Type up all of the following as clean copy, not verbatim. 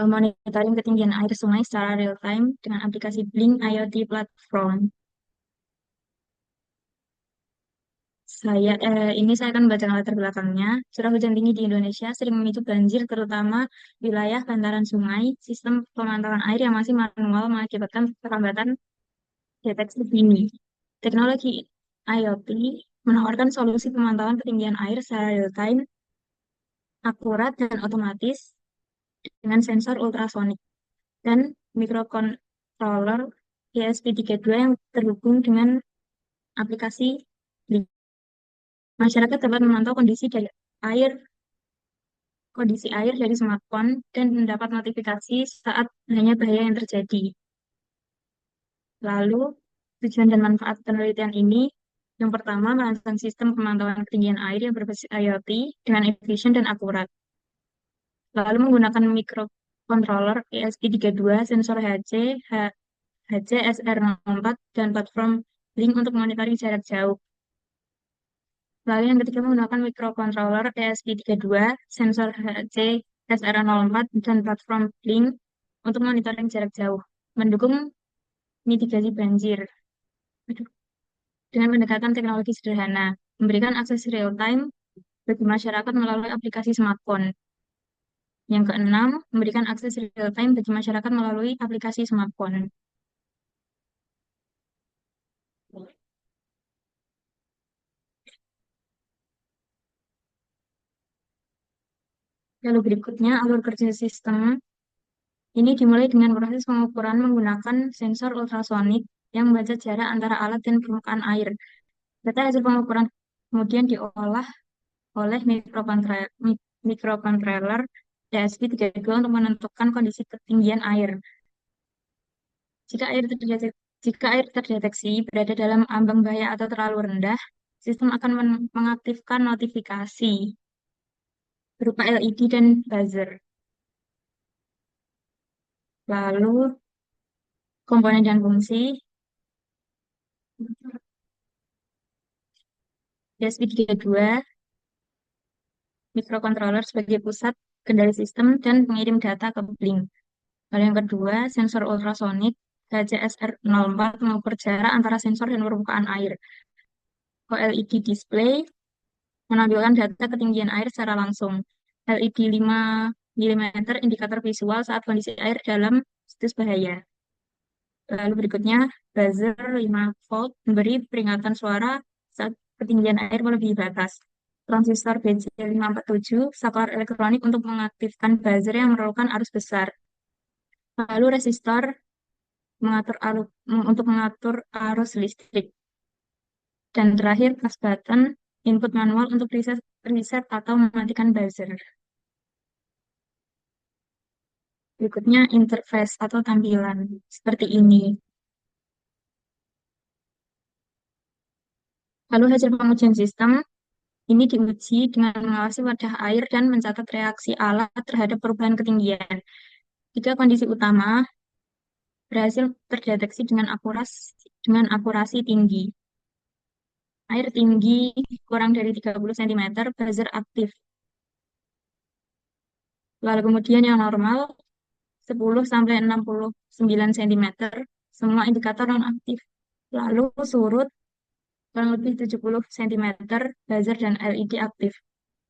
monitoring ketinggian air sungai secara real time dengan aplikasi Blink IoT Platform. Ini saya akan membacakan latar belakangnya. Curah hujan tinggi di Indonesia sering memicu banjir, terutama wilayah bantaran sungai. Sistem pemantauan air yang masih manual mengakibatkan keterlambatan deteksi dini. Teknologi IoT menawarkan solusi pemantauan ketinggian air secara real time, akurat dan otomatis dengan sensor ultrasonik dan microcontroller ESP32 yang terhubung dengan aplikasi Blink. Masyarakat dapat memantau kondisi air dari smartphone dan mendapat notifikasi saat adanya bahaya yang terjadi. Lalu, tujuan dan manfaat penelitian ini, yang pertama, merancang sistem pemantauan ketinggian air yang berbasis IoT dengan efisien dan akurat. Lalu menggunakan microcontroller ESP32, sensor HCSR04, dan platform Blink untuk monitoring jarak jauh. Lalu yang ketiga menggunakan microcontroller ESP32, sensor HCSR04, dan platform Blink untuk monitoring jarak jauh. Mendukung mitigasi banjir dengan pendekatan teknologi sederhana, memberikan akses real time bagi masyarakat melalui aplikasi smartphone. Yang keenam, memberikan akses real time bagi masyarakat melalui aplikasi smartphone. Lalu berikutnya, alur kerja sistem ini dimulai dengan proses pengukuran menggunakan sensor ultrasonik yang membaca jarak antara alat dan permukaan air. Data hasil pengukuran kemudian diolah oleh microcontroller ESP32 untuk menentukan kondisi ketinggian air. Jika air terdeteksi, jika air terdeteksi berada dalam ambang bahaya atau terlalu rendah, sistem akan mengaktifkan notifikasi berupa LED dan buzzer. Lalu komponen dan fungsi ESP32, microcontroller sebagai pusat kendali sistem dan pengirim data ke Blink. Lalu yang kedua, sensor ultrasonik HCSR04 mengukur jarak antara sensor dan permukaan air. OLED display menampilkan data ketinggian air secara langsung. LED 5 mm indikator visual saat kondisi air dalam status bahaya. Lalu berikutnya, buzzer 5 volt memberi peringatan suara saat ketinggian air melebihi batas. Transistor BC547, saklar elektronik untuk mengaktifkan buzzer yang memerlukan arus besar. Lalu resistor untuk mengatur arus listrik. Dan terakhir, plus button, input manual untuk reset atau mematikan buzzer. Berikutnya, interface atau tampilan. Seperti ini. Lalu hasil pengujian sistem ini diuji dengan mengawasi wadah air dan mencatat reaksi alat terhadap perubahan ketinggian. Jika kondisi utama berhasil terdeteksi dengan akurasi tinggi. Air tinggi kurang dari 30 cm, buzzer aktif. Lalu kemudian yang normal 10 sampai 69 cm, semua indikator non-aktif. Lalu surut kurang lebih 70 cm, buzzer dan LED aktif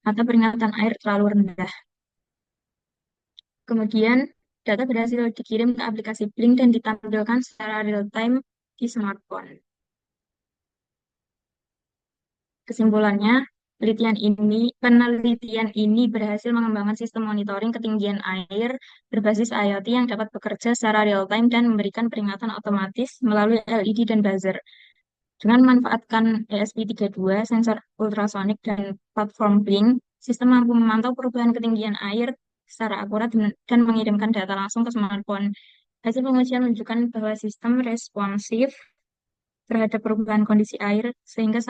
atau peringatan air terlalu rendah. Kemudian data berhasil dikirim ke aplikasi Blink dan ditampilkan secara real time di smartphone. Kesimpulannya, penelitian ini berhasil mengembangkan sistem monitoring ketinggian air berbasis IoT yang dapat bekerja secara real time dan memberikan peringatan otomatis melalui LED dan buzzer. Dengan memanfaatkan ESP32, sensor ultrasonik, dan platform Blink, sistem mampu memantau perubahan ketinggian air secara akurat dan mengirimkan data langsung ke smartphone. Hasil pengujian menunjukkan bahwa sistem responsif terhadap perubahan kondisi air sehingga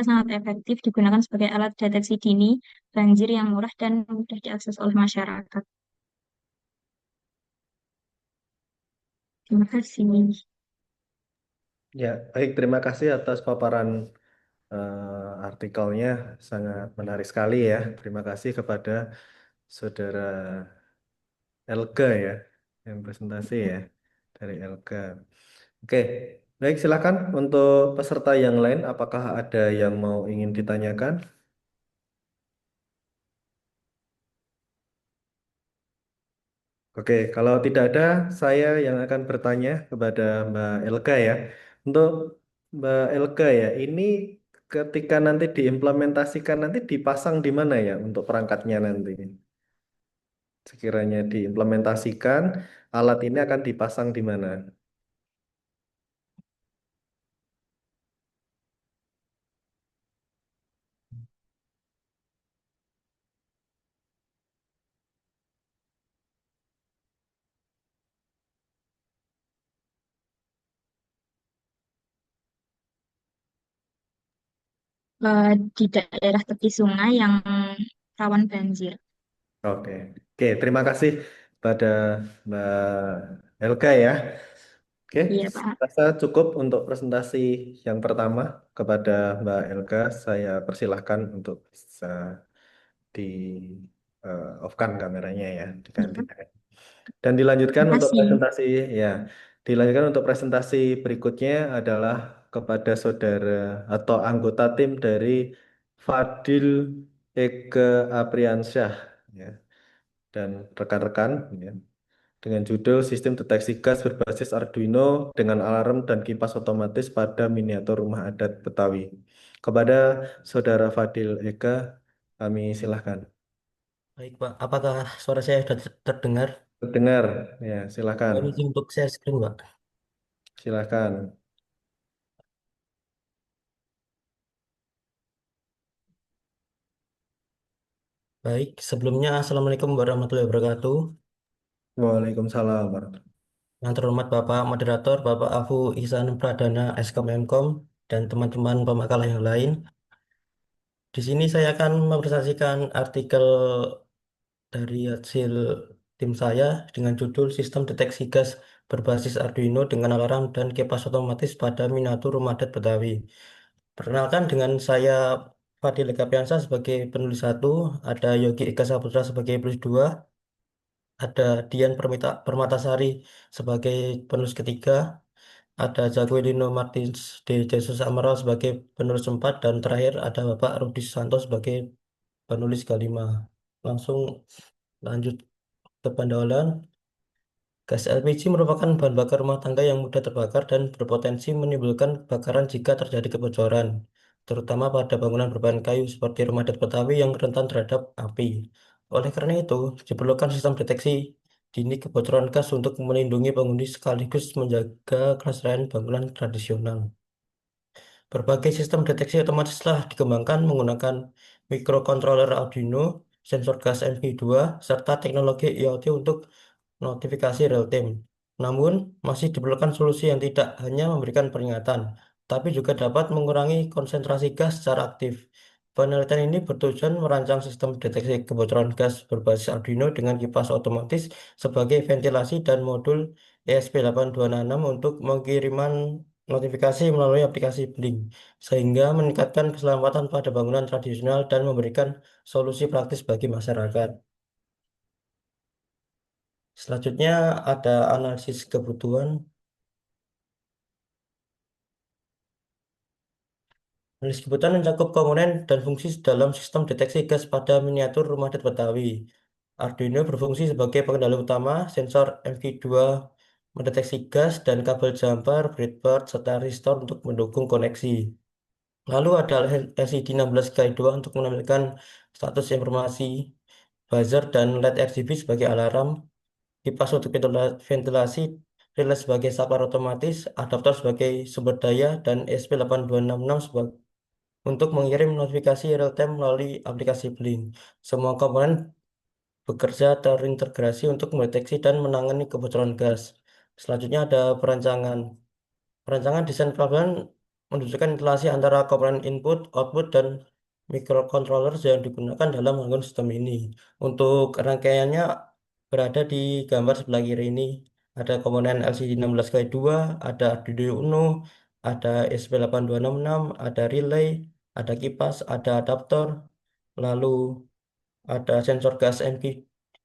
sangat efektif digunakan sebagai alat deteksi dini banjir yang murah dan mudah diakses oleh masyarakat. Terima kasih. Ya, baik. Terima kasih atas paparan artikelnya. Sangat menarik sekali ya. Terima kasih kepada Saudara Elga ya, yang presentasi ya dari Elga. Oke, baik silakan untuk peserta yang lain. Apakah ada yang mau ingin ditanyakan? Oke, kalau tidak ada, saya yang akan bertanya kepada Mbak Elga ya. Untuk Mbak Elga ya, ini ketika nanti diimplementasikan nanti dipasang di mana ya untuk perangkatnya nanti? Sekiranya diimplementasikan, alat ini akan dipasang di mana? Di daerah tepi sungai yang rawan banjir. Oke, oke, terima kasih pada Mbak Elga ya. Oke, Iya, Pak. rasa cukup untuk presentasi yang pertama kepada Mbak Elga. Saya persilahkan untuk bisa di off-kan kameranya ya, diganti. Iya. Dan dilanjutkan Terima untuk kasih. presentasi ya. Dilanjutkan untuk presentasi berikutnya adalah kepada saudara atau anggota tim dari Fadil Ege Apriansyah ya dan rekan-rekan ya dengan judul Sistem Deteksi Gas Berbasis Arduino dengan Alarm dan Kipas Otomatis pada Miniatur Rumah Adat Betawi. Kepada saudara Fadil Ega, kami silahkan. Baik, Pak. Apakah suara saya sudah terdengar? Dengar ya, silahkan. Ini untuk share screen, Pak. Silahkan. Baik, sebelumnya Assalamualaikum warahmatullahi wabarakatuh. Waalaikumsalam warahmatullahi Yang terhormat Bapak Moderator, Bapak Afu Ihsan Pradana, Eskom Mkom, dan teman-teman pemakalah yang lain. Di sini saya akan mempresentasikan artikel dari hasil tim saya dengan judul Sistem Deteksi Gas Berbasis Arduino dengan Alarm dan Kipas Otomatis pada Miniatur Rumah Adat Betawi. Perkenalkan dengan saya Fadil Kapiansa sebagai penulis satu, ada Yogi Eka Saputra sebagai penulis dua, ada Dian Permatasari sebagai penulis ketiga, ada Jaguelino Martins de Jesus Amaral sebagai penulis empat, dan terakhir ada Bapak Rudi Santos sebagai penulis kelima. Langsung lanjut ke pendawalan. Gas LPG merupakan bahan bakar rumah tangga yang mudah terbakar dan berpotensi menimbulkan kebakaran jika terjadi kebocoran, terutama pada bangunan berbahan kayu seperti rumah adat Betawi yang rentan terhadap api. Oleh karena itu, diperlukan sistem deteksi dini kebocoran gas untuk melindungi penghuni sekaligus menjaga kelestarian bangunan tradisional. Berbagai sistem deteksi otomatis telah dikembangkan menggunakan microcontroller Arduino, sensor gas MQ2, serta teknologi IoT untuk notifikasi real time. Namun, masih diperlukan solusi yang tidak hanya memberikan peringatan, tapi juga dapat mengurangi konsentrasi gas secara aktif. Penelitian ini bertujuan merancang sistem deteksi kebocoran gas berbasis Arduino dengan kipas otomatis sebagai ventilasi dan modul ESP8266 untuk pengiriman notifikasi melalui aplikasi Blink, sehingga meningkatkan keselamatan pada bangunan tradisional dan memberikan solusi praktis bagi masyarakat. Selanjutnya ada analisis kebutuhan. Analisis kebutuhan mencakup komponen dan fungsi dalam sistem deteksi gas pada miniatur rumah adat Betawi. Arduino berfungsi sebagai pengendali utama, sensor MV2 mendeteksi gas, dan kabel jumper, breadboard, serta resistor untuk mendukung koneksi. Lalu ada LCD 16K2 untuk menampilkan status informasi, buzzer, dan LED RGB sebagai alarm, kipas untuk ventilasi, relay sebagai saklar otomatis, adaptor sebagai sumber daya, dan ESP8266 untuk mengirim notifikasi real-time melalui aplikasi Blink. Semua komponen bekerja terintegrasi untuk mendeteksi dan menangani kebocoran gas. Selanjutnya ada perancangan. Perancangan desain pelabuhan menunjukkan relasi antara komponen input, output, dan microcontroller yang digunakan dalam membangun sistem ini. Untuk rangkaiannya berada di gambar sebelah kiri ini. Ada komponen LCD 16x2, ada Arduino Uno, ada SP8266, ada relay, ada kipas, ada adaptor, lalu ada sensor gas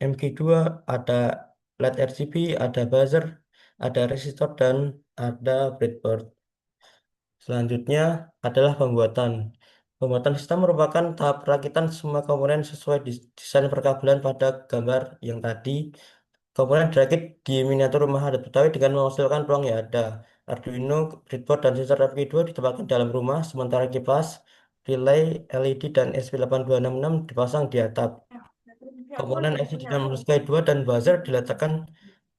MQ2, ada LED RGB, ada buzzer, ada resistor, dan ada breadboard. Selanjutnya adalah pembuatan. Pembuatan sistem merupakan tahap perakitan semua komponen sesuai desain perkabelan pada gambar yang tadi. Komponen dirakit di miniatur rumah adat Betawi dengan menghasilkan ruang yang ada. Arduino, breadboard, dan sensor RP2 ditempatkan dalam rumah, sementara kipas, relay, LED, dan SP8266 dipasang di atap. Komponen LCD dan Sky 2 dan buzzer diletakkan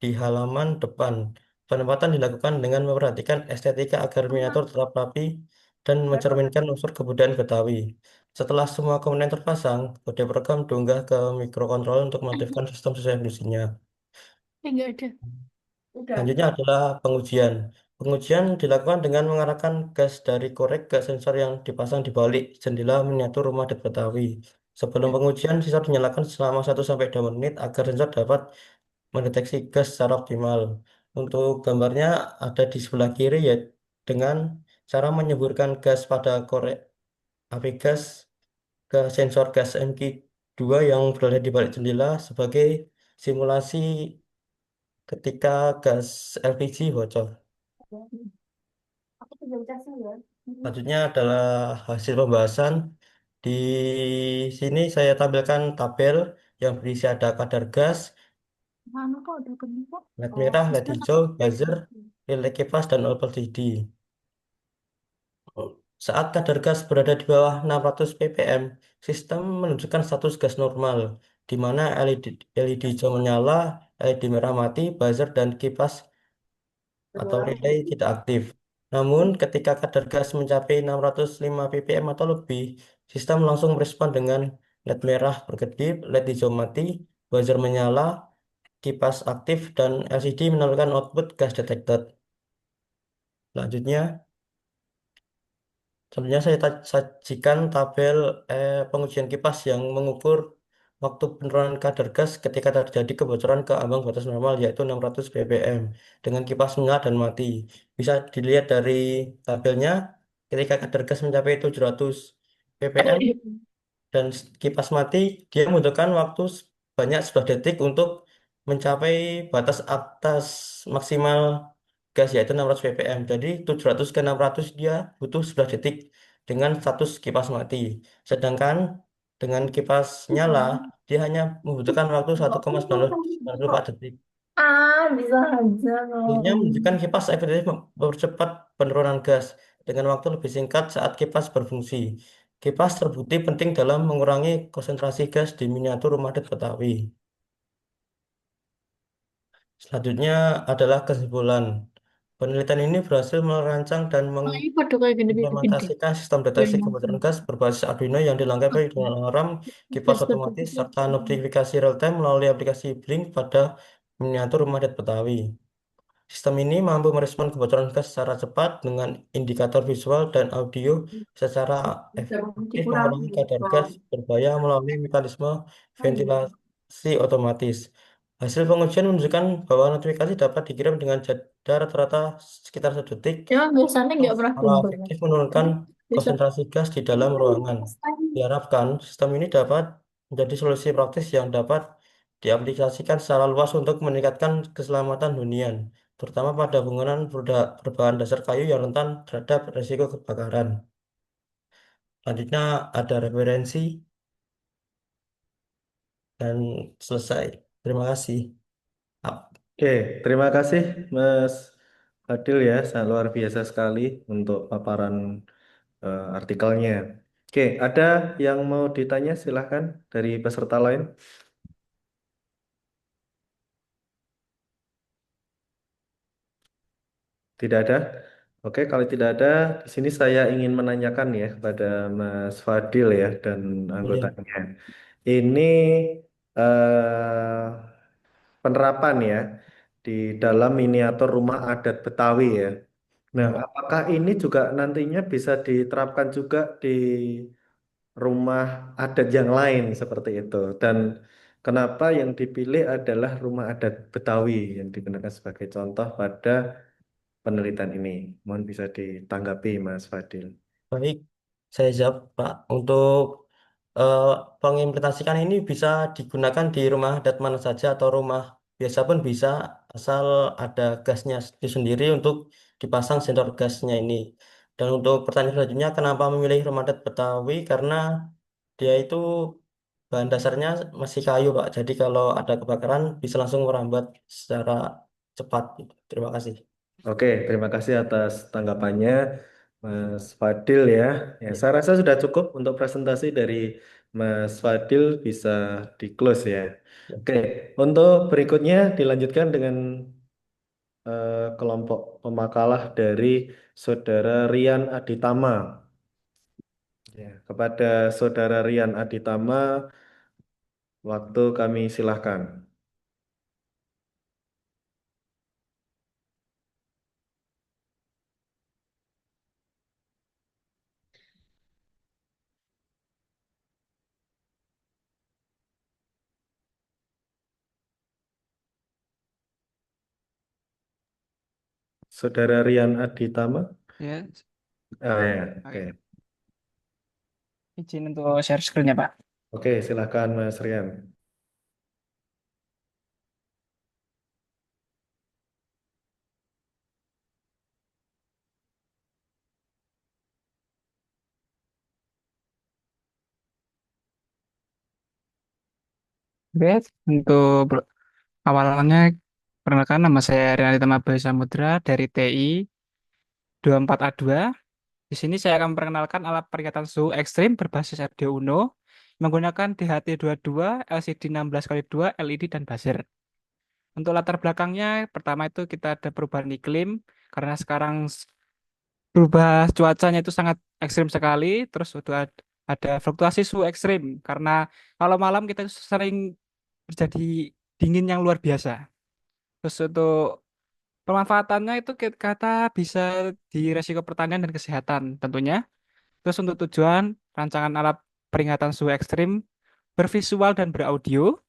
di halaman depan. Penempatan dilakukan dengan memperhatikan estetika agar miniatur tetap rapi dan mencerminkan unsur kebudayaan Betawi. Setelah semua komponen terpasang, kode program diunggah ke mikrokontroller untuk mengaktifkan sistem sesuai fungsinya. Enggak ada. Udah. Selanjutnya adalah pengujian. Pengujian dilakukan dengan mengarahkan gas dari korek ke sensor yang dipasang di balik jendela miniatur rumah adat Betawi. Sebelum pengujian, sensor dinyalakan selama 1 sampai 2 menit agar sensor dapat mendeteksi gas secara optimal. Untuk gambarnya ada di sebelah kiri ya dengan cara menyemburkan gas pada korek api gas ke sensor gas MQ2 yang berada di balik jendela sebagai simulasi ketika gas LPG bocor. Aku tinggal kasih ya. Selanjutnya adalah hasil pembahasan. Di sini saya tampilkan tabel yang berisi ada kadar gas, Mana kok udah gemuk? LED Oh, merah, LED bisa hijau, pakai buzzer, Facebook. relay kipas, dan LPDD. Saat kadar gas berada di bawah 600 ppm, sistem menunjukkan status gas normal, di mana LED hijau menyala, LED merah mati, buzzer, dan kipas atau relay tidak aktif. Namun, ketika kadar gas mencapai 605 ppm atau lebih, sistem langsung merespon dengan LED merah berkedip, LED hijau mati, buzzer menyala, kipas aktif, dan LCD menampilkan output gas detected. Selanjutnya, sebenarnya saya sajikan tabel pengujian kipas yang mengukur waktu penurunan kadar gas ketika terjadi kebocoran ke ambang batas normal yaitu 600 ppm dengan kipas menyala dan mati. Bisa dilihat dari tabelnya ketika kadar gas mencapai 700 ppm dan kipas mati, dia membutuhkan waktu sebanyak 11 detik untuk mencapai batas atas maksimal gas yaitu 600 ppm. Jadi 700 ke 600 dia butuh 11 detik dengan status kipas mati. Sedangkan dengan kipas nyala, dia hanya membutuhkan waktu 1,94 detik. Ah, bisa aja Selanjutnya dong. menunjukkan kipas efektif mempercepat penurunan gas dengan waktu lebih singkat saat kipas berfungsi. Kipas terbukti penting dalam mengurangi konsentrasi gas di miniatur rumah adat Betawi. Selanjutnya adalah kesimpulan. Penelitian ini berhasil merancang dan Oh, ini pada kayak gede-gede. mengimplementasikan sistem Yang deteksi kebocoran gas berbasis Arduino yang dilengkapi dengan alarm, kipas terus otomatis, serta notifikasi real-time melalui aplikasi Blink pada miniatur rumah adat Betawi. Sistem ini mampu merespon kebocoran gas secara cepat dengan indikator visual dan audio secara efektif mengurangi dikurangi. kadar gas berbahaya melalui mekanisme ventilasi otomatis. Hasil pengujian menunjukkan bahwa notifikasi dapat dikirim dengan jeda rata-rata sekitar 1 detik Ya, biasanya yang nggak pernah secara gembel. efektif menurunkan Bisa. konsentrasi gas di dalam ruangan. Diharapkan sistem ini dapat menjadi solusi praktis yang dapat diaplikasikan secara luas untuk meningkatkan keselamatan hunian, terutama pada bangunan berbahan dasar kayu yang rentan terhadap risiko kebakaran. Selanjutnya ada referensi dan selesai. Terima kasih. Ap- Oke, terima kasih Mas Fadil ya, sangat luar biasa sekali untuk paparan artikelnya. Oke, ada yang mau ditanya silahkan dari peserta lain? Tidak ada? Oke, kalau tidak ada, di sini saya ingin menanyakan ya kepada Mas Fadil ya dan Boleh. anggotanya. Ini eh, penerapan ya di dalam miniatur rumah adat Betawi ya. Nah, Ya. apakah ini juga nantinya bisa diterapkan juga di rumah adat yang lain seperti itu? Dan kenapa yang dipilih adalah rumah adat Betawi yang digunakan sebagai contoh pada penelitian ini? Mohon bisa ditanggapi, Mas Fadil. Baik, saya jawab, Pak. Untuk eh, pengimplementasikan ini bisa digunakan di rumah adat mana saja atau rumah biasa pun bisa, asal ada gasnya itu sendiri untuk dipasang sensor gasnya ini. Dan untuk pertanyaan selanjutnya, kenapa memilih rumah adat Betawi? Karena dia itu bahan dasarnya masih kayu, Pak. Jadi kalau ada kebakaran bisa langsung merambat secara cepat. Terima kasih. Oke, terima kasih atas tanggapannya, Mas Fadil ya. Ya, saya rasa sudah cukup untuk presentasi dari Mas Fadil, bisa di-close ya. Ya. Oke, untuk berikutnya dilanjutkan dengan kelompok pemakalah dari Saudara Rian Aditama. Ya, kepada Saudara Rian Aditama, waktu kami silahkan. Saudara Rian Aditama. Ya, Ah, ya, oke. oke. Izin untuk share screen ya, Pak. Oke, silahkan Mas Rian. Oke, untuk awalnya perkenalkan nama saya Renaldi Tamabe Samudra dari TI 24A2. Di sini saya akan memperkenalkan alat peringatan suhu ekstrim berbasis Arduino Uno menggunakan DHT22, LCD 16x2, LED dan buzzer. Untuk latar belakangnya, pertama itu kita ada perubahan iklim karena sekarang berubah cuacanya itu sangat ekstrim sekali, terus udah ada fluktuasi suhu ekstrim karena kalau malam kita sering terjadi dingin yang luar biasa. Terus untuk pemanfaatannya itu kata bisa di resiko pertanian dan kesehatan tentunya. Terus untuk tujuan rancangan alat peringatan suhu ekstrim bervisual dan beraudio,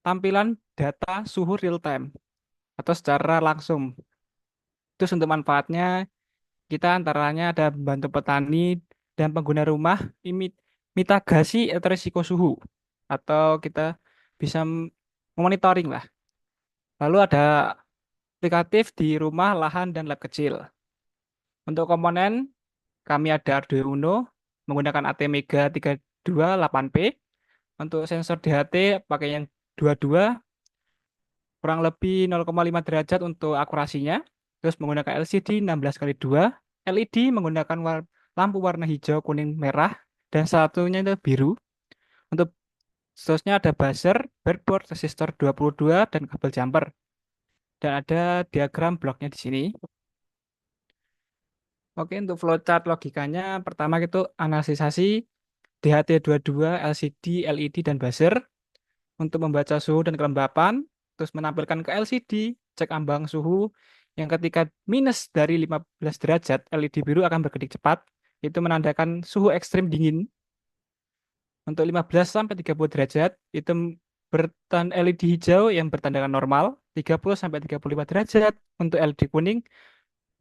tampilan data suhu real time atau secara langsung. Terus untuk manfaatnya kita antaranya ada membantu petani dan pengguna rumah mitigasi atau risiko suhu atau kita bisa memonitoring lah. Lalu ada aplikatif di rumah, lahan, dan lab kecil. Untuk komponen, kami ada Arduino Uno menggunakan ATmega 328P. Untuk sensor DHT pakai yang 22, kurang lebih 0,5 derajat untuk akurasinya. Terus menggunakan LCD 16x2, LED menggunakan lampu warna hijau, kuning, merah, dan satunya itu biru. Untuk seterusnya ada buzzer, breadboard, resistor 22, dan kabel jumper. Dan ada diagram bloknya di sini. Oke, untuk flowchart logikanya, pertama itu analisasi DHT22, LCD, LED, dan buzzer untuk membaca suhu dan kelembapan, terus menampilkan ke LCD, cek ambang suhu, yang ketika minus dari 15 derajat, LED biru akan berkedip cepat, itu menandakan suhu ekstrim dingin. Untuk 15 sampai 30 derajat, itu LED hijau yang bertandakan normal, 30 sampai 35 derajat untuk LED kuning,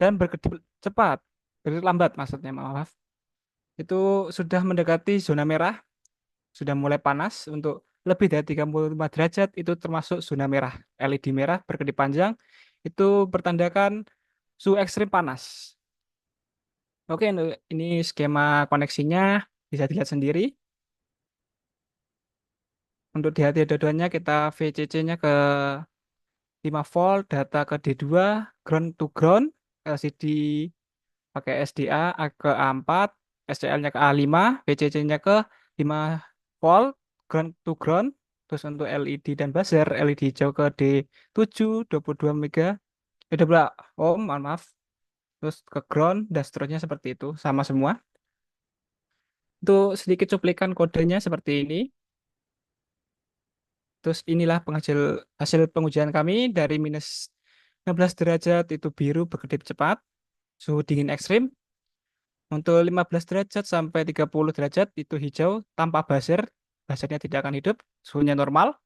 dan berkedip cepat, berkedip lambat maksudnya, maaf. Itu sudah mendekati zona merah, sudah mulai panas. Untuk lebih dari 35 derajat itu termasuk zona merah. LED merah berkedip panjang itu bertandakan suhu ekstrim panas. Oke, ini skema koneksinya bisa dilihat sendiri. Untuk di hati dua-duanya kita VCC-nya ke 5 volt, data ke D2, ground to ground, LCD pakai SDA ke A4, SCL-nya ke A5, VCC-nya ke 5 volt, ground to ground. Terus untuk LED dan buzzer, LED hijau ke D7, 22 mega, 12 ohm, mohon maaf. Terus ke ground dan seterusnya seperti itu, sama semua. Untuk sedikit cuplikan kodenya seperti ini. Terus inilah hasil pengujian kami dari minus 15 derajat itu biru berkedip cepat, suhu dingin ekstrim. Untuk 15 derajat sampai 30 derajat itu hijau tanpa buzzer, buzzernya tidak akan hidup, suhunya normal.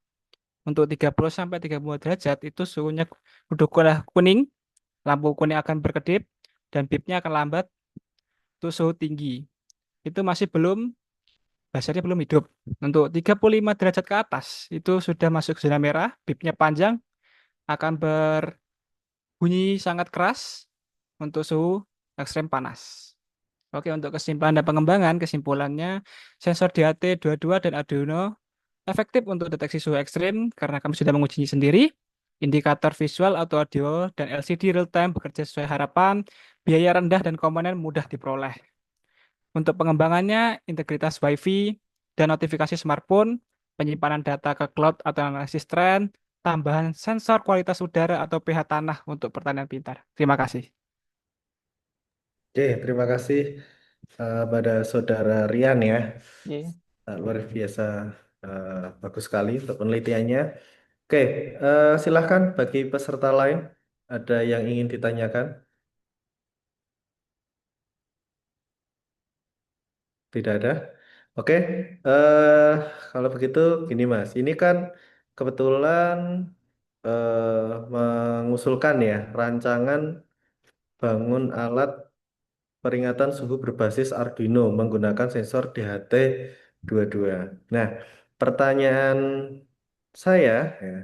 Untuk 30 sampai 30 derajat itu suhunya udah kuning, lampu kuning akan berkedip dan bipnya akan lambat, itu suhu tinggi. Itu masih belum buzzernya belum hidup. Untuk 35 derajat ke atas itu sudah masuk zona merah, bipnya panjang, akan berbunyi sangat keras untuk suhu ekstrem panas. Oke, untuk kesimpulan dan pengembangan, kesimpulannya sensor DHT22 dan Arduino efektif untuk deteksi suhu ekstrim karena kami sudah mengujinya sendiri. Indikator visual atau audio dan LCD real time bekerja sesuai harapan, biaya rendah dan komponen mudah diperoleh. Untuk pengembangannya, integritas Wi-Fi dan notifikasi smartphone, penyimpanan data ke cloud atau analisis tren, tambahan sensor kualitas udara atau pH tanah untuk pertanian pintar. Terima kasih. Oke, terima kasih pada Saudara Rian ya. Oke. Luar biasa bagus sekali untuk penelitiannya. Oke, silahkan bagi peserta lain ada yang ingin ditanyakan? Tidak ada. Oke, eh, kalau begitu gini Mas, ini kan kebetulan mengusulkan ya rancangan bangun alat peringatan suhu berbasis Arduino menggunakan sensor DHT22. Nah, pertanyaan saya ya,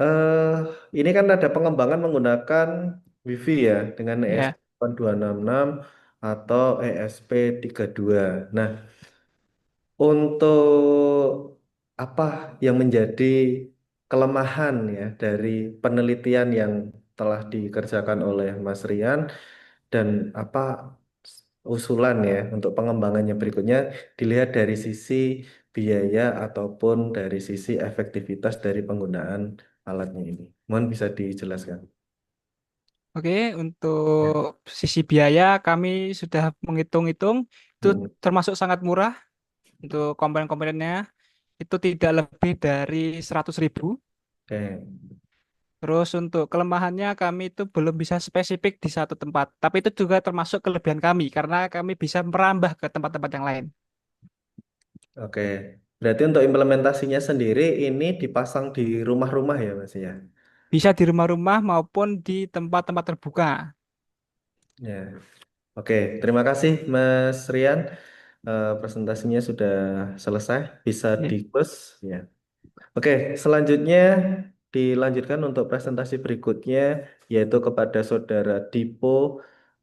eh ini kan ada pengembangan menggunakan Wi-Fi ya dengan Ya, ESP8266 atau ESP32. Nah, untuk apa yang menjadi kelemahan ya dari penelitian yang telah dikerjakan oleh Mas Rian dan apa usulan ya untuk pengembangannya berikutnya dilihat dari sisi biaya ataupun dari sisi efektivitas dari penggunaan alatnya ini. Mohon bisa dijelaskan. oke. Untuk Ya. sisi biaya, kami sudah menghitung-hitung itu Hmm, termasuk sangat murah untuk komponen-komponennya. Itu tidak lebih dari 100.000. oke. Terus untuk kelemahannya kami itu belum bisa spesifik di satu tempat. Tapi itu juga termasuk kelebihan kami karena kami bisa merambah ke tempat-tempat yang lain. Oke. Berarti untuk implementasinya sendiri ini dipasang di rumah-rumah ya Mas ya? Bisa di rumah-rumah maupun di tempat-tempat terbuka. Ya. Oke, terima kasih Mas Rian. Presentasinya sudah selesai, bisa Ya. di close ya. Oke, selanjutnya dilanjutkan untuk presentasi berikutnya yaitu kepada Saudara Dipo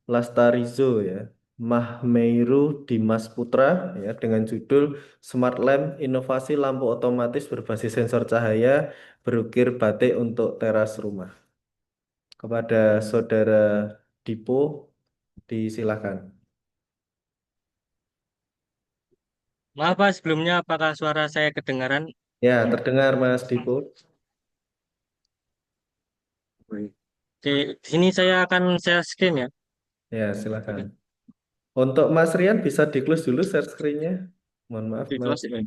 Lastarizo ya. Mahmeiru Dimas Putra ya dengan judul Smart Lamp Inovasi Lampu Otomatis Berbasis Sensor Cahaya Berukir Batik untuk Teras Rumah. Kepada Saudara Dipo disilakan. Maaf Pak, sebelumnya apakah suara saya kedengaran? Ya, terdengar Mas Dipo. Di sini saya akan share screen ya. Ya, silakan. Oke, Untuk Mas Rian bisa di-close dulu share screen-nya. Mohon maaf, di Mas. kelas ya.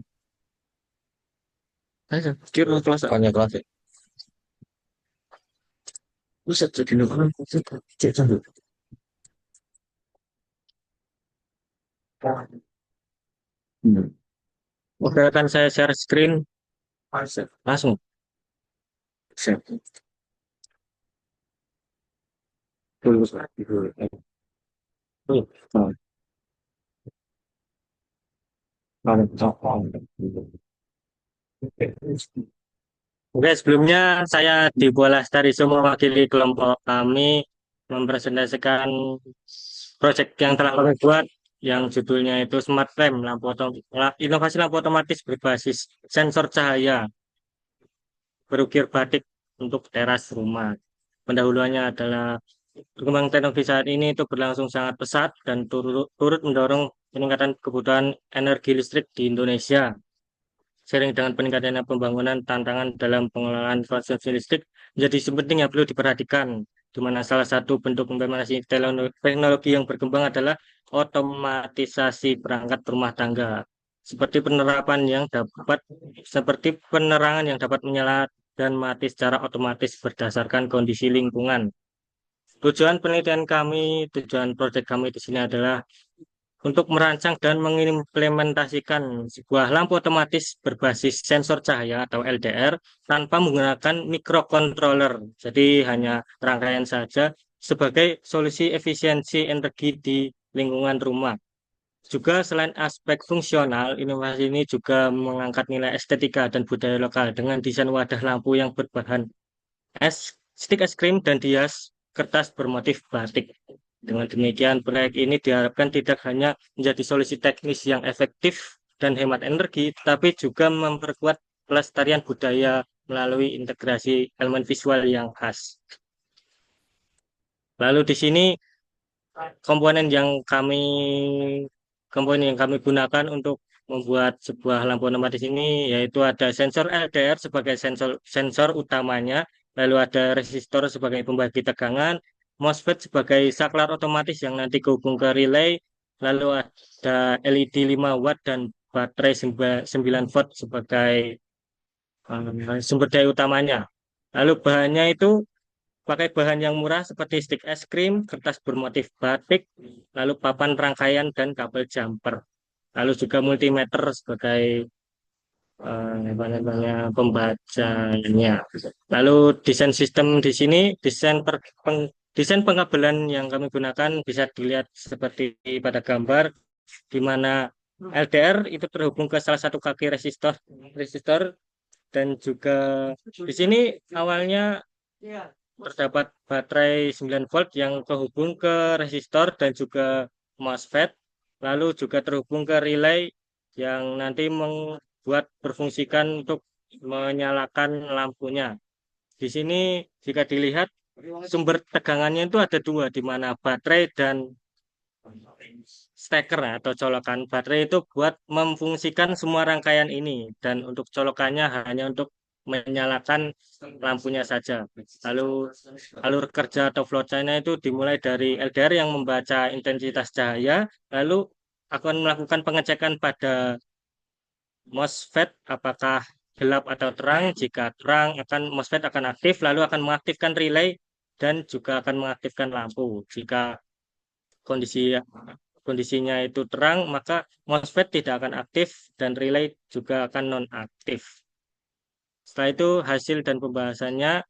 Ayo, kira kelas. Banyak kelas ya. Bisa jadi nomor. Oke, akan saya share screen langsung. Share. Dulu. Oke, sebelumnya saya di Bola Stariso mewakili kelompok kami mempresentasikan proyek yang telah kami buat yang judulnya itu Smart Lamp, inovasi lampu otomatis berbasis sensor cahaya berukir batik untuk teras rumah. Pendahuluannya adalah perkembangan teknologi saat ini itu berlangsung sangat pesat dan turut mendorong peningkatan kebutuhan energi listrik di Indonesia. Sering dengan peningkatannya pembangunan, tantangan dalam pengelolaan konsumsi listrik menjadi isu penting yang perlu diperhatikan, di mana salah satu bentuk implementasi teknologi yang berkembang adalah otomatisasi perangkat rumah tangga, seperti seperti penerangan yang dapat menyala dan mati secara otomatis berdasarkan kondisi lingkungan. Tujuan proyek kami di sini adalah untuk merancang dan mengimplementasikan sebuah lampu otomatis berbasis sensor cahaya atau LDR tanpa menggunakan microcontroller. Jadi hanya rangkaian saja sebagai solusi efisiensi energi di lingkungan rumah. Juga selain aspek fungsional, inovasi ini juga mengangkat nilai estetika dan budaya lokal dengan desain wadah lampu yang berbahan es, stik es krim, dan dias kertas bermotif batik. Dengan demikian, proyek ini diharapkan tidak hanya menjadi solusi teknis yang efektif dan hemat energi, tapi juga memperkuat pelestarian budaya melalui integrasi elemen visual yang khas. Lalu di sini komponen yang kami komponen yang kami gunakan untuk membuat sebuah lampu otomatis ini yaitu ada sensor LDR sebagai sensor utamanya, lalu ada resistor sebagai pembagi tegangan, MOSFET sebagai saklar otomatis yang nanti kehubung ke relay, lalu ada LED 5 watt dan baterai 9 volt sebagai sumber daya utamanya. Lalu bahannya itu pakai bahan yang murah seperti stik es krim, kertas bermotif batik, lalu papan rangkaian dan kabel jumper. Lalu juga multimeter sebagai pembacanya. Lalu desain sistem di sini, desain pengabelan yang kami gunakan bisa dilihat seperti pada gambar, di mana LDR itu terhubung ke salah satu kaki resistor dan juga di sini awalnya terdapat baterai 9 volt yang terhubung ke resistor dan juga MOSFET, lalu juga terhubung ke relay yang nanti membuat berfungsikan untuk menyalakan lampunya. Di sini jika dilihat sumber tegangannya itu ada dua, di mana baterai dan steker atau colokan baterai itu buat memfungsikan semua rangkaian ini dan untuk colokannya hanya untuk menyalakan lampunya saja. Lalu alur kerja atau flow chart-nya itu dimulai dari LDR yang membaca intensitas cahaya, lalu akan melakukan pengecekan pada MOSFET apakah gelap atau terang. Jika terang akan MOSFET akan aktif, lalu akan mengaktifkan relay dan juga akan mengaktifkan lampu. Jika kondisi kondisinya itu terang, maka MOSFET tidak akan aktif dan relay juga akan non-aktif. Setelah itu hasil dan pembahasannya,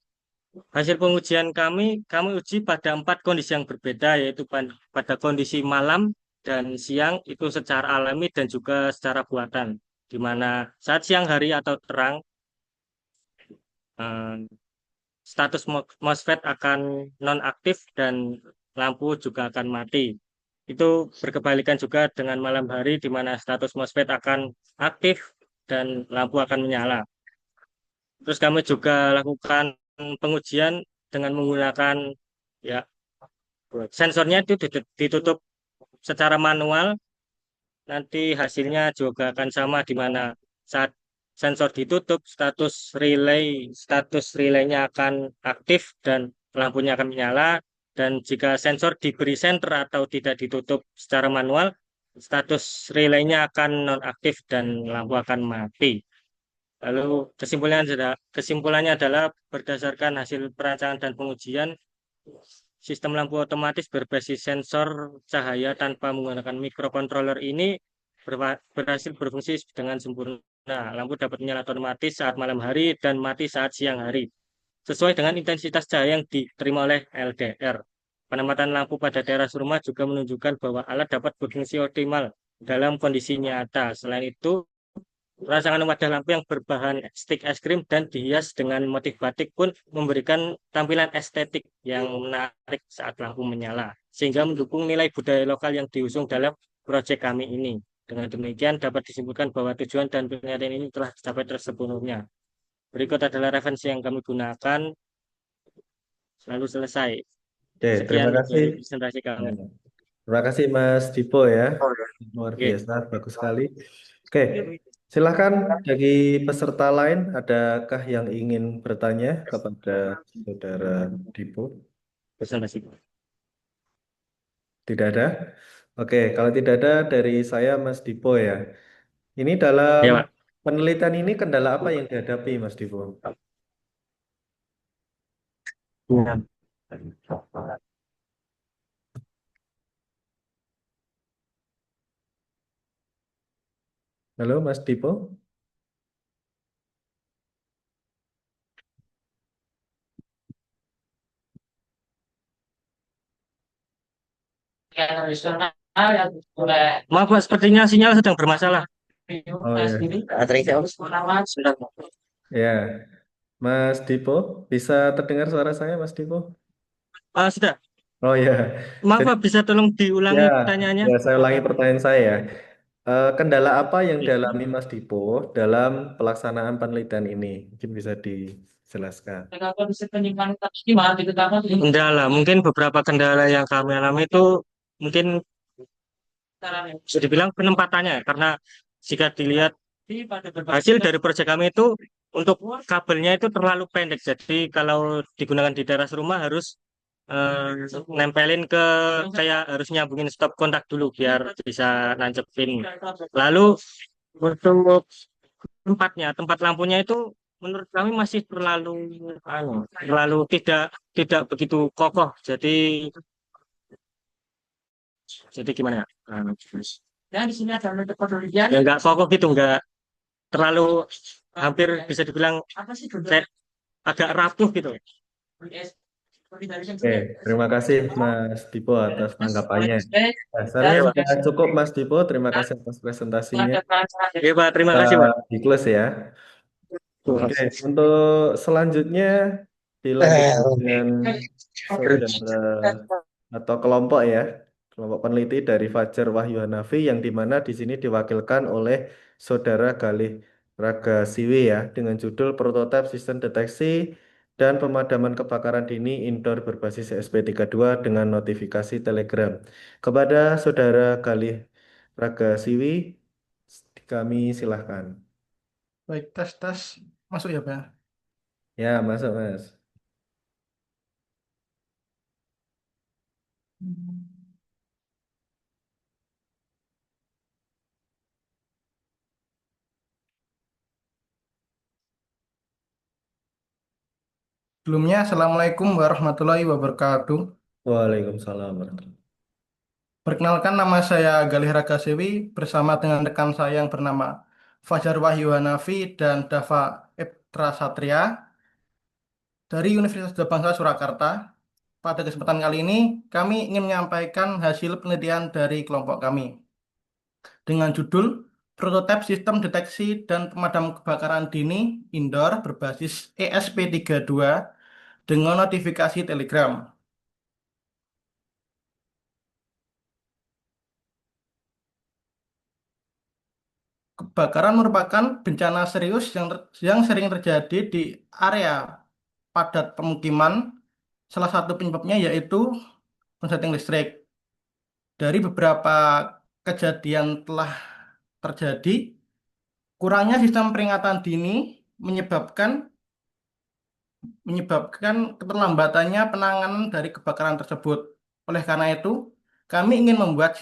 hasil pengujian kami uji pada 4 kondisi yang berbeda, yaitu pada kondisi malam dan siang itu secara alami dan juga secara buatan. Di mana saat siang hari atau terang, eh, status MOSFET akan non-aktif dan lampu juga akan mati. Itu berkebalikan juga dengan malam hari di mana status MOSFET akan aktif dan lampu akan menyala. Terus kami juga lakukan pengujian dengan menggunakan ya sensornya itu ditutup secara manual. Nanti hasilnya juga akan sama di mana saat sensor ditutup status relaynya akan aktif dan lampunya akan menyala. Dan jika sensor diberi senter atau tidak ditutup secara manual, status relaynya akan nonaktif dan lampu akan mati. Lalu kesimpulannya adalah berdasarkan hasil perancangan dan pengujian, sistem lampu otomatis berbasis sensor cahaya tanpa menggunakan microcontroller ini berhasil berfungsi dengan sempurna. Lampu dapat menyala otomatis saat malam hari dan mati saat siang hari, sesuai dengan intensitas cahaya yang diterima oleh LDR. Penempatan lampu pada teras rumah juga menunjukkan bahwa alat dapat berfungsi optimal dalam kondisi nyata. Selain itu, rancangan wadah lampu yang berbahan stik es krim dan dihias dengan motif batik pun memberikan tampilan estetik yang menarik saat lampu menyala, sehingga mendukung nilai budaya lokal yang diusung dalam proyek kami ini. Dengan demikian dapat disimpulkan bahwa tujuan dan penelitian ini telah dicapai tersepenuhnya. Berikut adalah referensi yang kami gunakan, lalu selesai. Oke, Sekian terima kasih. dari presentasi Ya, kami. terima kasih Mas Dipo ya. Luar Oke. biasa, bagus sekali. Oke, silakan bagi peserta lain, adakah yang ingin bertanya kepada Saudara Dipo? Presentasi. Tidak ada? Oke, kalau tidak ada dari saya Mas Dipo ya. Ini dalam Ya, Pak. penelitian ini kendala apa yang dihadapi Mas Dipo? Ya. Halo Mas Dipo? Maaf Pak, sepertinya sinyal sedang bermasalah. Oh ya, Sudah. ya. Mas Dipo, bisa terdengar suara saya, Mas Dipo? Sudah. Oh ya, Maaf jadi Pak, bisa tolong ya, diulangi pertanyaannya? ya saya ulangi pertanyaan saya. Kendala apa yang Iya. dialami Mas Dipo dalam pelaksanaan penelitian ini? Mungkin bisa dijelaskan. Kendala, mungkin beberapa kendala yang kami alami itu mungkin bisa dibilang penempatannya ya, karena jika dilihat hasil dari proyek kami itu untuk kabelnya itu terlalu pendek. Jadi kalau digunakan di teras rumah harus nempelin ke kayak harus nyambungin stop kontak dulu biar bisa nancepin. Lalu untuk tempat lampunya itu menurut kami masih terlalu tidak tidak begitu kokoh. Jadi gimana ya? Ya nggak kokoh gitu, nggak terlalu hampir bisa dibilang kayak agak rapuh gitu. Oke, terima kasih Mas Dipo atas tanggapannya. Nah, Ya, sebenarnya sudah Pak. cukup Mas Dipo, terima kasih atas presentasinya. Oke, Pak. Terima kasih, Pak. Di close ya. Oke, untuk selanjutnya dilanjutkan dengan saudara atau kelompok ya, kelompok peneliti dari Fajar Wahyu Hanafi yang dimana di sini diwakilkan oleh saudara Galih Raga Siwi ya, dengan judul Prototipe Sistem Deteksi dan Pemadaman Kebakaran Dini Indoor berbasis ESP32 dengan notifikasi Telegram. Kepada saudara Galih Raga Siwi, kami silahkan. Baik, tes. Masuk ya, Pak? Ya, masuk Mas. Sebelumnya, Assalamualaikum warahmatullahi wabarakatuh. Waalaikumsalam warahmatullahi. Perkenalkan, nama saya Galih Ragasewi bersama dengan rekan saya yang bernama Fajar Wahyu Hanafi dan Dava Eptra Satria dari Universitas Bangsa Surakarta. Pada kesempatan kali ini, kami ingin menyampaikan hasil penelitian dari kelompok kami dengan judul Prototipe Sistem Deteksi dan Pemadam Kebakaran Dini Indoor berbasis ESP32 dengan notifikasi Telegram. Kebakaran merupakan bencana serius yang sering terjadi di area padat pemukiman. Salah satu penyebabnya yaitu konsleting listrik. Dari beberapa kejadian telah terjadi, kurangnya sistem peringatan dini menyebabkan menyebabkan keterlambatannya penanganan dari kebakaran tersebut. Oleh karena itu, kami ingin membuat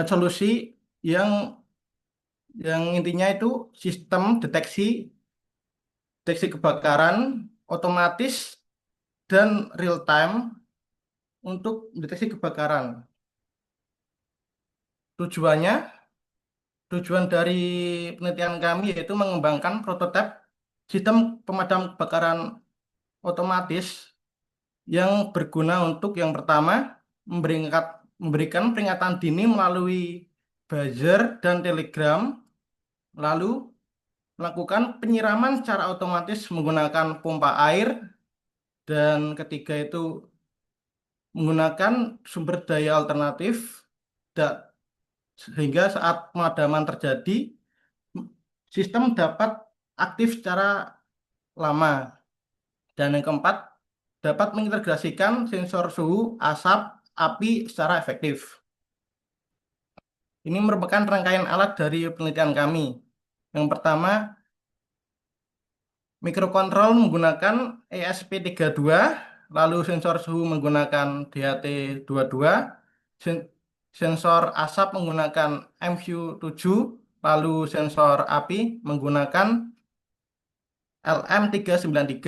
solusi yang intinya itu sistem deteksi kebakaran otomatis dan real time untuk mendeteksi kebakaran. Tujuannya, tujuan dari penelitian kami yaitu mengembangkan prototipe sistem pemadam kebakaran otomatis yang berguna untuk yang pertama memberikan peringatan dini melalui buzzer dan telegram, lalu melakukan penyiraman secara otomatis menggunakan pompa air, dan ketiga itu menggunakan sumber daya alternatif sehingga saat pemadaman terjadi sistem dapat aktif secara lama. Dan yang keempat, dapat mengintegrasikan sensor suhu, asap, api secara efektif. Ini merupakan rangkaian alat dari penelitian kami. Yang pertama, mikrokontrol menggunakan ESP32, lalu sensor suhu menggunakan DHT22, sensor asap menggunakan MQ7, lalu sensor api menggunakan LM393.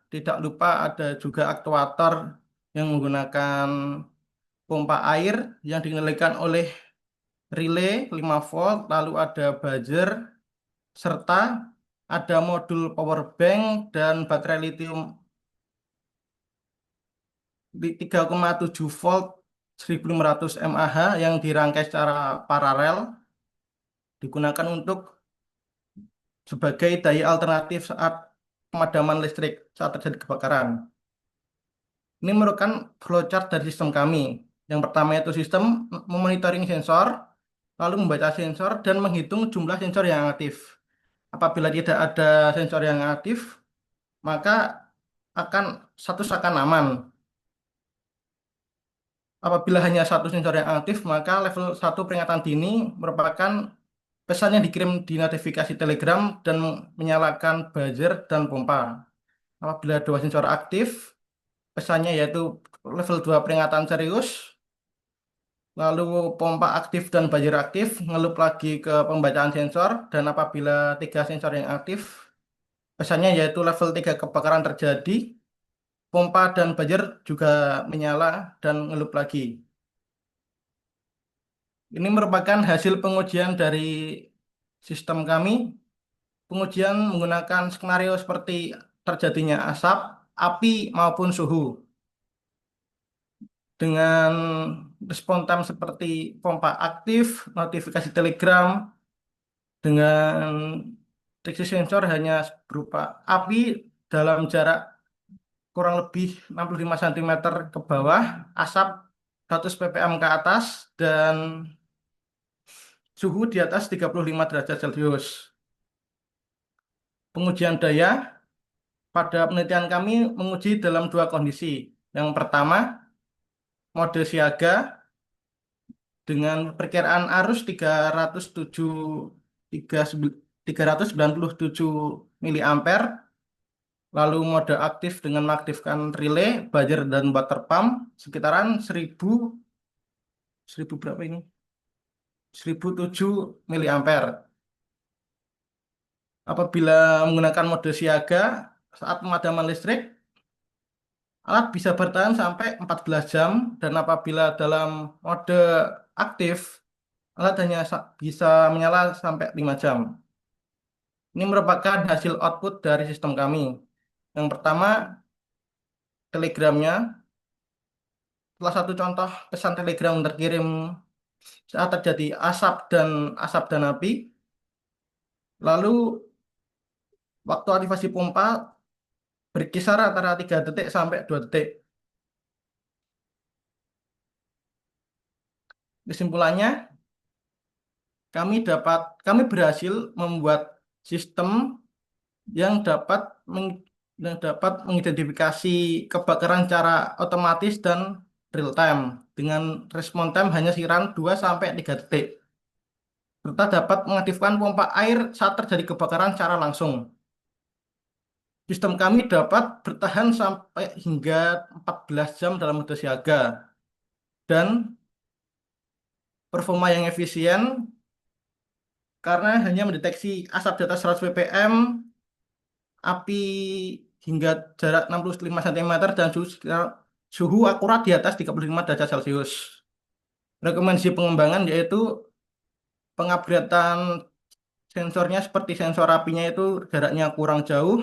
Tidak lupa ada juga aktuator yang menggunakan pompa air yang dikendalikan oleh relay 5 volt, lalu ada buzzer, serta ada modul power bank dan baterai lithium 3,7 volt 1500 mAh yang dirangkai secara paralel digunakan untuk sebagai daya alternatif saat pemadaman listrik saat terjadi kebakaran. Ini merupakan flowchart dari sistem kami. Yang pertama itu sistem memonitoring sensor, lalu membaca sensor dan menghitung jumlah sensor yang aktif. Apabila tidak ada sensor yang aktif, maka akan status akan aman. Apabila hanya satu sensor yang aktif, maka level 1 peringatan dini merupakan pesan yang dikirim di notifikasi Telegram dan menyalakan buzzer dan pompa. Apabila dua sensor aktif, pesannya yaitu level 2 peringatan serius, lalu pompa aktif dan buzzer aktif, ngelup lagi ke pembacaan sensor, dan apabila tiga sensor yang aktif, pesannya yaitu level 3 kebakaran terjadi, pompa dan buzzer juga menyala dan ngelup lagi. Ini merupakan hasil pengujian dari sistem kami. Pengujian menggunakan skenario seperti terjadinya asap, api, maupun suhu. Dengan respon time seperti pompa aktif, notifikasi Telegram, dengan deteksi sensor hanya berupa api dalam jarak kurang lebih 65 cm ke bawah, asap 100 ppm ke atas, dan suhu di atas 35 derajat Celcius. Pengujian daya pada penelitian kami menguji dalam dua kondisi. Yang pertama, mode siaga dengan perkiraan arus 397 miliampere, lalu mode aktif dengan mengaktifkan relay, buzzer, dan water pump sekitaran 1000 berapa ini? 1007 miliampere. Apabila menggunakan mode siaga saat pemadaman listrik, alat bisa bertahan sampai 14 jam, dan apabila dalam mode aktif, alat hanya bisa menyala sampai 5 jam. Ini merupakan hasil output dari sistem kami. Yang pertama, telegramnya. Salah satu contoh pesan telegram terkirim saat terjadi asap dan api. Lalu waktu aktivasi pompa berkisar antara 3 detik sampai 2 detik. Kesimpulannya, kami berhasil membuat sistem yang dapat mengidentifikasi kebakaran secara otomatis dan real time dengan respon time hanya sekiranya 2 sampai 3 detik. Serta dapat mengaktifkan pompa air saat terjadi kebakaran secara langsung. Sistem kami dapat bertahan sampai hingga 14 jam dalam mode siaga dan performa yang efisien karena hanya mendeteksi asap di atas 100 ppm, api hingga jarak 65 cm, dan suhu akurat di atas 35 derajat Celcius. Rekomendasi pengembangan yaitu pengupgradean sensornya seperti sensor apinya itu jaraknya kurang jauh,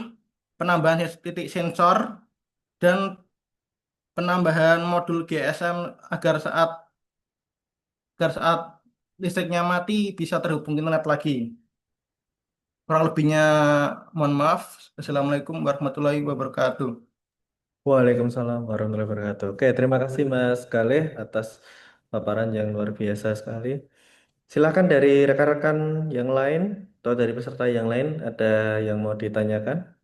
penambahan titik sensor, dan penambahan modul GSM agar saat listriknya mati bisa terhubung internet lagi. Kurang lebihnya mohon maaf. Assalamualaikum warahmatullahi wabarakatuh. Waalaikumsalam warahmatullahi wabarakatuh. Oke, terima kasih Mas Galih atas paparan yang luar biasa sekali. Silakan dari rekan-rekan yang lain atau dari peserta yang lain ada yang mau ditanyakan?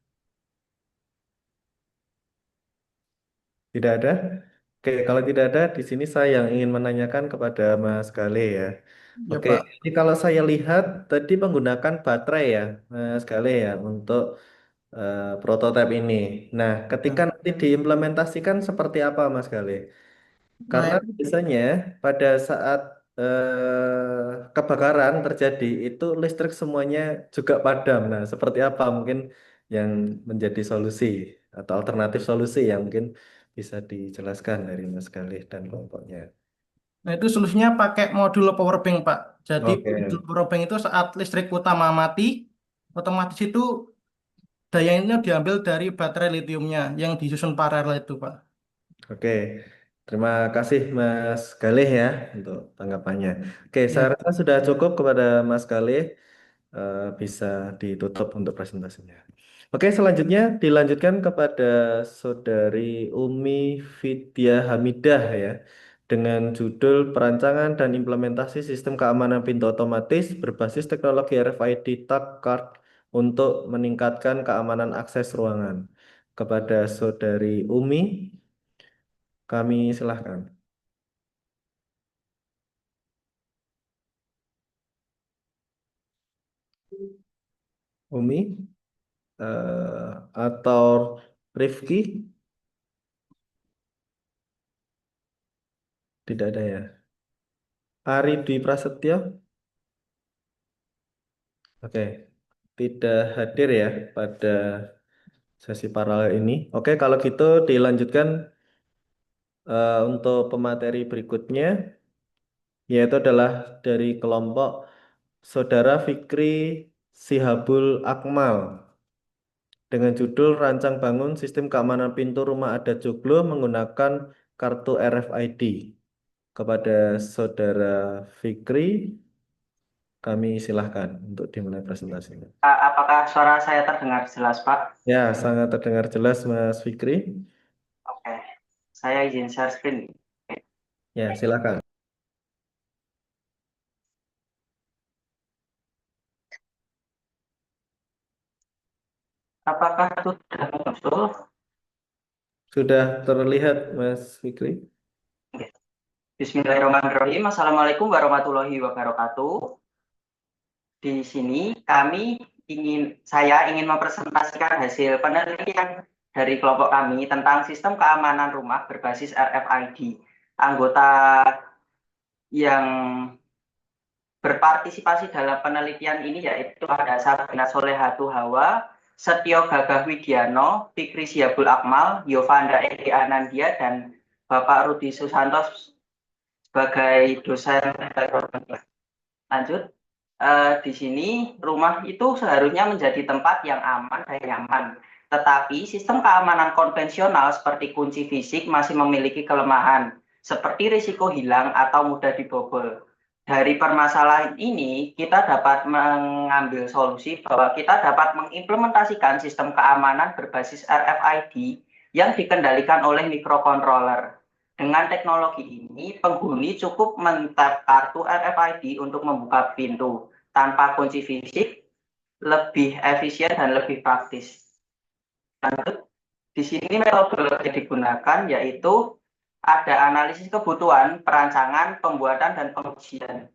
Tidak ada? Oke, kalau tidak ada, di sini saya yang ingin menanyakan kepada Mas Galih ya. Ya Oke, Pak, ini kalau saya lihat tadi menggunakan baterai ya, Mas Galih ya, untuk prototipe ini. Nah, ketika ya. nanti diimplementasikan seperti apa, Mas Galih? Nah Karena itu, biasanya pada saat kebakaran terjadi itu listrik semuanya juga padam. Nah, seperti apa mungkin yang menjadi solusi atau alternatif solusi yang mungkin bisa dijelaskan dari Mas Galih dan kelompoknya. nah itu solusinya pakai modul power bank Pak. Jadi modul Oke, power bank itu saat listrik utama mati, otomatis itu daya ini diambil dari baterai litiumnya yang disusun paralel itu Pak. oke. Terima kasih Mas Galih ya untuk tanggapannya. Oke, saya Ya, rasa sudah cukup kepada Mas Galih. Bisa ditutup untuk presentasinya. Oke, selanjutnya dilanjutkan kepada Saudari Umi Vidya Hamidah ya, dengan judul Perancangan dan Implementasi Sistem Keamanan Pintu Otomatis berbasis teknologi RFID Tag Card untuk meningkatkan keamanan akses ruangan. Kepada Saudari Umi, kami silahkan. Umi atau Rifki? Tidak ada ya. Ari Dwi Prasetyo? Oke, tidak hadir ya pada sesi paralel ini. Oke, kalau gitu dilanjutkan untuk pemateri berikutnya, yaitu adalah dari kelompok Saudara Fikri Sihabul Akmal dengan judul Rancang Bangun Sistem Keamanan Pintu Rumah Adat Joglo menggunakan kartu RFID. Kepada Saudara Fikri, kami silahkan untuk dimulai presentasinya. Apakah suara saya terdengar jelas, Pak? Ya, sangat terdengar jelas Mas Fikri. Oke, saya izin share screen. Ya, silakan. Apakah itu sudah muncul? Sudah terlihat Mas Fikri? Oke. Bismillahirrahmanirrahim. Assalamualaikum warahmatullahi wabarakatuh. Di sini saya ingin mempresentasikan hasil penelitian dari kelompok kami tentang sistem keamanan rumah berbasis RFID. Anggota yang berpartisipasi dalam penelitian ini yaitu ada Sabrina Solehatu Hawa, Setio Gagah Widiano, Fikri Sihabul Akmal, Yovanda Edi Anandia, dan Bapak Rudi Susanto sebagai dosen. Lanjut. Di sini rumah itu seharusnya menjadi tempat yang aman dan nyaman. Tetapi sistem keamanan konvensional seperti kunci fisik masih memiliki kelemahan, seperti risiko hilang atau mudah dibobol. Dari permasalahan ini, kita dapat mengambil solusi bahwa kita dapat mengimplementasikan sistem keamanan berbasis RFID yang dikendalikan oleh microcontroller. Dengan teknologi ini, penghuni cukup men-tap kartu RFID untuk membuka pintu. Tanpa kunci fisik, lebih efisien dan lebih praktis. Lanjut, di sini metodologi yang digunakan yaitu ada analisis kebutuhan, perancangan, pembuatan, dan pengujian.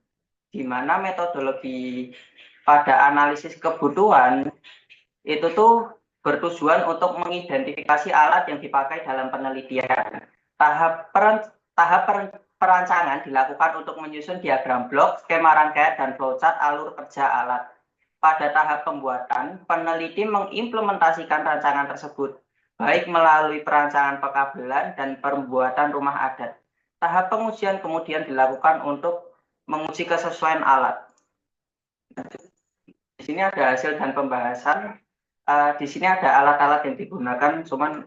Di mana metodologi pada analisis kebutuhan itu tuh bertujuan untuk mengidentifikasi alat yang dipakai dalam penelitian. Tahap perancangan dilakukan untuk menyusun diagram blok, skema rangkaian, dan flowchart alur kerja alat. Pada tahap pembuatan, peneliti mengimplementasikan rancangan tersebut, baik melalui perancangan pekabelan dan pembuatan rumah adat. Tahap pengujian kemudian dilakukan untuk menguji kesesuaian alat. Di sini ada hasil dan pembahasan. Di sini ada alat-alat yang digunakan, cuman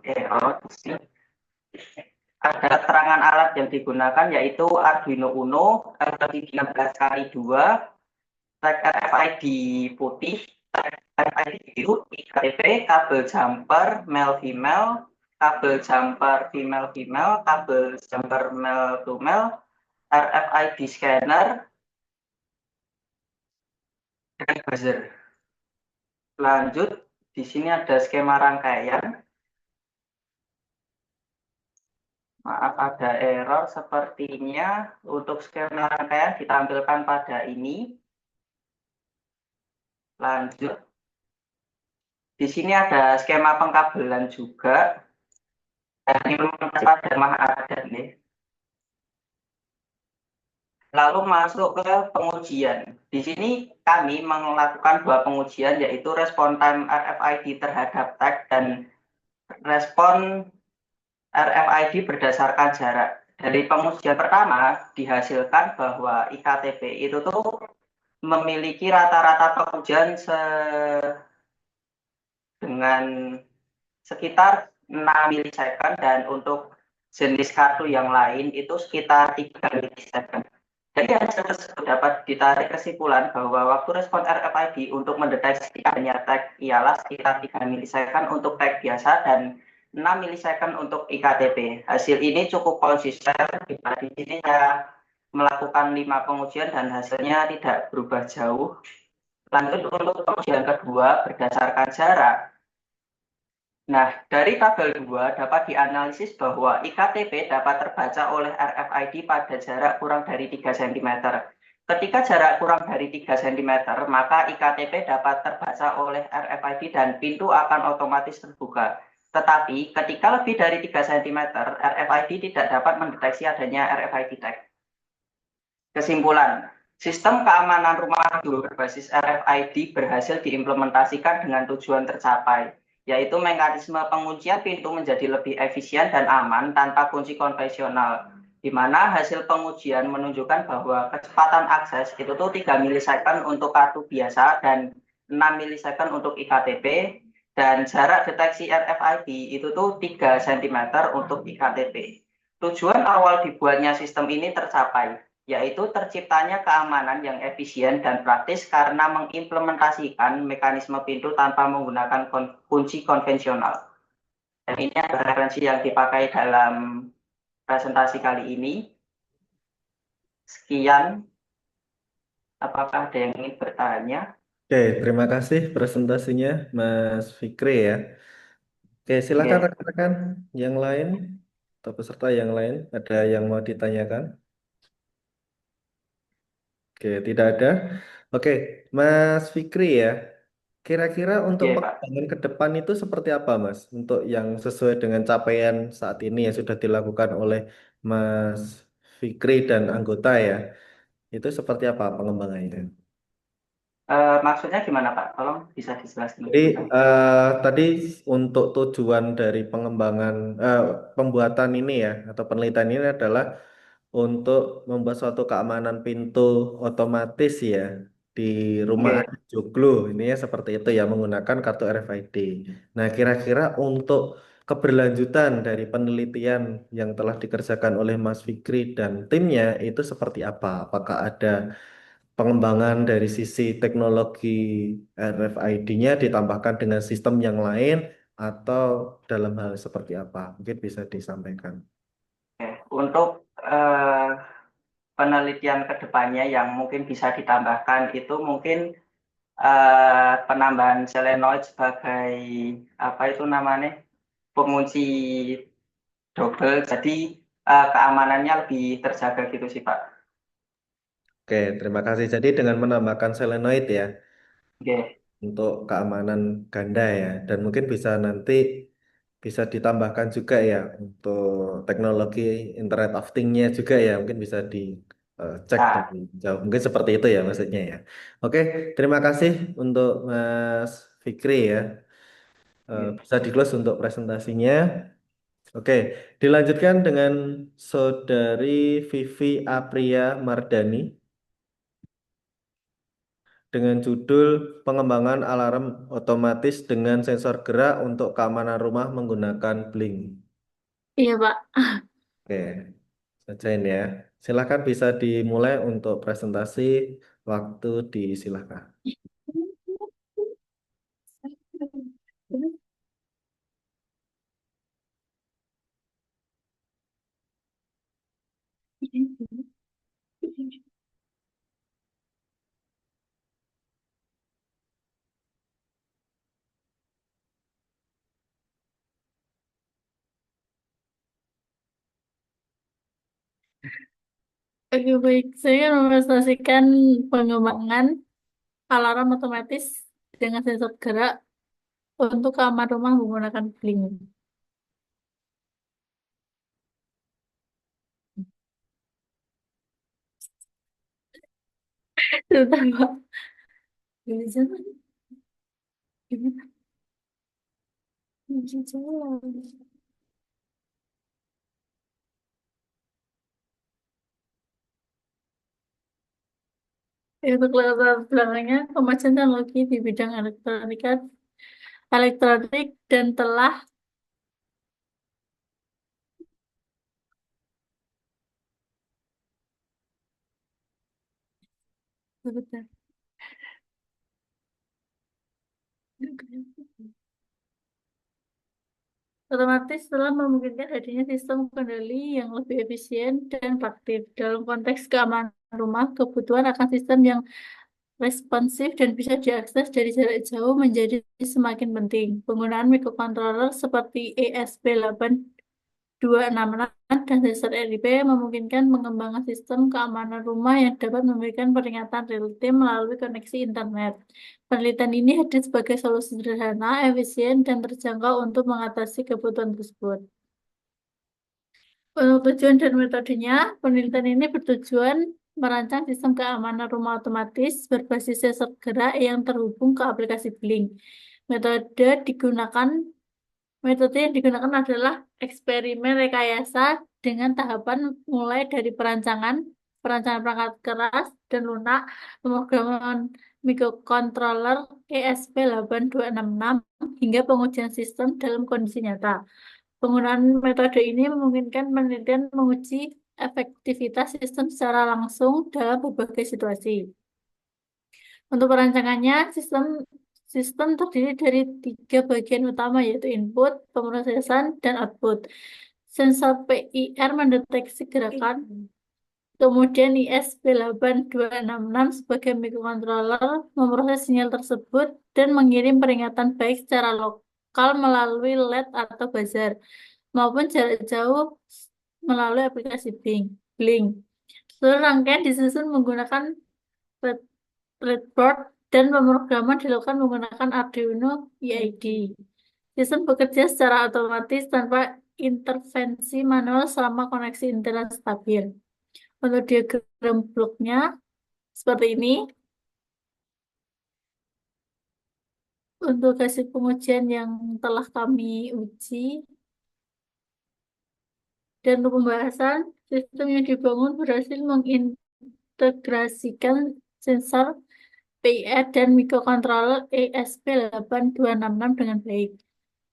ada keterangan alat yang digunakan yaitu Arduino Uno LPD16x2, tag RFID putih, tag RFID biru, IKTP, kabel jumper male female, kabel jumper female female, kabel jumper male to male, RFID scanner, dan buzzer. Lanjut, di sini ada skema rangkaian. Maaf ada error sepertinya untuk skema rangkaian ditampilkan pada ini. Lanjut. Di sini ada skema pengkabelan juga. Dan implementasi pada rumah adat nih. Lalu masuk ke pengujian. Di sini kami melakukan dua pengujian yaitu respon time RFID terhadap tag dan respon RFID berdasarkan jarak. Dari pengujian pertama dihasilkan bahwa IKTP itu tuh memiliki rata-rata pengujian dengan sekitar 6 milisecond dan untuk jenis kartu yang lain itu sekitar 3 milisekund. Dari hasil tersebut dapat ditarik kesimpulan bahwa waktu respon RFID untuk mendeteksi adanya tag ialah sekitar 3 milisekund untuk tag biasa dan 6 milisekund untuk iktp. Hasil ini cukup konsisten, di sini saya melakukan 5 pengujian dan hasilnya tidak berubah jauh. Lanjut untuk pengujian kedua berdasarkan jarak. Nah, dari tabel 2 dapat dianalisis bahwa iktp dapat terbaca oleh RFID pada jarak kurang dari 3 cm. Ketika jarak kurang dari 3 cm, maka iktp dapat terbaca oleh RFID dan pintu akan otomatis terbuka. Tetapi ketika lebih dari 3 cm, RFID tidak dapat mendeteksi adanya RFID tag. Kesimpulan, sistem keamanan rumah berbasis RFID berhasil diimplementasikan dengan tujuan tercapai, yaitu mekanisme penguncian pintu menjadi lebih efisien dan aman tanpa kunci konvensional, di mana hasil pengujian menunjukkan bahwa kecepatan akses itu tuh 3 milisekund untuk kartu biasa dan 6 milisekund untuk iktp, dan jarak deteksi RFID itu tuh 3 cm untuk iktp. Tujuan awal dibuatnya sistem ini tercapai, yaitu terciptanya keamanan yang efisien dan praktis karena mengimplementasikan mekanisme pintu tanpa menggunakan kunci konvensional. Dan ini adalah referensi yang dipakai dalam presentasi kali ini. Sekian, apakah ada yang ingin bertanya? Oke, terima kasih presentasinya Mas Fikri ya. Oke, silakan Oke. rekan-rekan yang lain atau peserta yang lain, ada yang mau ditanyakan? Oke, tidak ada. Oke, Mas Fikri ya. Kira-kira untuk Oke, Pak. pengembangan ke depan itu seperti apa, Mas? Untuk yang sesuai dengan capaian saat ini yang sudah dilakukan oleh Mas Fikri dan anggota ya. Itu seperti apa pengembangannya? Maksudnya gimana, Pak? Tolong bisa dijelaskan. Jadi tadi untuk tujuan dari pengembangan pembuatan ini ya atau penelitian ini adalah untuk membuat suatu keamanan pintu otomatis ya di rumah Oke. adat joglo ini ya seperti itu ya menggunakan kartu RFID. Nah, kira-kira untuk keberlanjutan dari penelitian yang telah dikerjakan oleh Mas Fikri dan timnya itu seperti apa? Apakah ada pengembangan dari sisi teknologi RFID-nya ditambahkan dengan sistem yang lain atau dalam hal seperti apa? Mungkin bisa disampaikan. Untuk penelitian kedepannya yang mungkin bisa ditambahkan itu mungkin penambahan selenoid sebagai apa itu namanya pengunci double, jadi keamanannya lebih terjaga gitu sih, Pak. Oke, terima kasih. Jadi dengan menambahkan selenoid ya Oke. untuk keamanan ganda ya, dan mungkin bisa nanti bisa ditambahkan juga ya untuk teknologi Internet of Things-nya juga ya, mungkin bisa dicek Nah, dari jauh. Mungkin seperti itu ya maksudnya ya. Oke, terima kasih untuk Mas Fikri ya. Bisa di-close untuk presentasinya. Oke, dilanjutkan dengan Saudari Vivi Apria Mardani dengan judul Pengembangan Alarm Otomatis dengan Sensor Gerak untuk Keamanan Rumah Menggunakan Blink. Iya, Pak. Oke, sajain ya. Silakan bisa dimulai untuk presentasi. Waktu disilakan. Oke, baik. Saya akan mempresentasikan pengembangan alarm otomatis dengan sensor gerak untuk kamar rumah menggunakan Blink. Sebentar, Pak. Gimana zaman? Gimana? Gimana jalan? Untuk latar belakangnya, kemajuan teknologi di bidang elektronik dan telah Sebentar. Otomatis telah memungkinkan hadirnya sistem kendali yang lebih efisien dan praktis. Dalam konteks keamanan rumah, kebutuhan akan sistem yang responsif dan bisa diakses dari jarak jauh menjadi semakin penting. Penggunaan microcontroller seperti ESP8266 dan sensor RIP memungkinkan pengembangan sistem keamanan rumah yang dapat memberikan peringatan real-time melalui koneksi internet. Penelitian ini hadir sebagai solusi sederhana, efisien, dan terjangkau untuk mengatasi kebutuhan tersebut. Untuk tujuan dan metodenya, penelitian ini bertujuan merancang sistem keamanan rumah otomatis berbasis sensor gerak yang terhubung ke aplikasi Blink. Metode yang digunakan adalah eksperimen rekayasa dengan tahapan mulai dari perancangan perangkat keras dan lunak, pemrograman microcontroller ESP8266 hingga pengujian sistem dalam kondisi nyata. Penggunaan metode ini memungkinkan penelitian menguji efektivitas sistem secara langsung dalam berbagai situasi. Untuk perancangannya, sistem terdiri dari 3 bagian utama, yaitu input, pemrosesan, dan output. Sensor PIR mendeteksi gerakan, kemudian ISP8266 sebagai microcontroller memproses sinyal tersebut dan mengirim peringatan baik secara lokal melalui LED atau buzzer, maupun jarak jauh melalui aplikasi Blink. Seluruh rangkaian disusun menggunakan breadboard dan pemrograman dilakukan menggunakan Arduino IID. Sistem bekerja secara otomatis tanpa intervensi manual selama koneksi internet stabil. Untuk diagram bloknya seperti ini. Untuk hasil pengujian yang telah kami uji dan untuk pembahasan, sistem yang dibangun berhasil mengintegrasikan sensor PIR dan microcontroller ESP8266 dengan baik.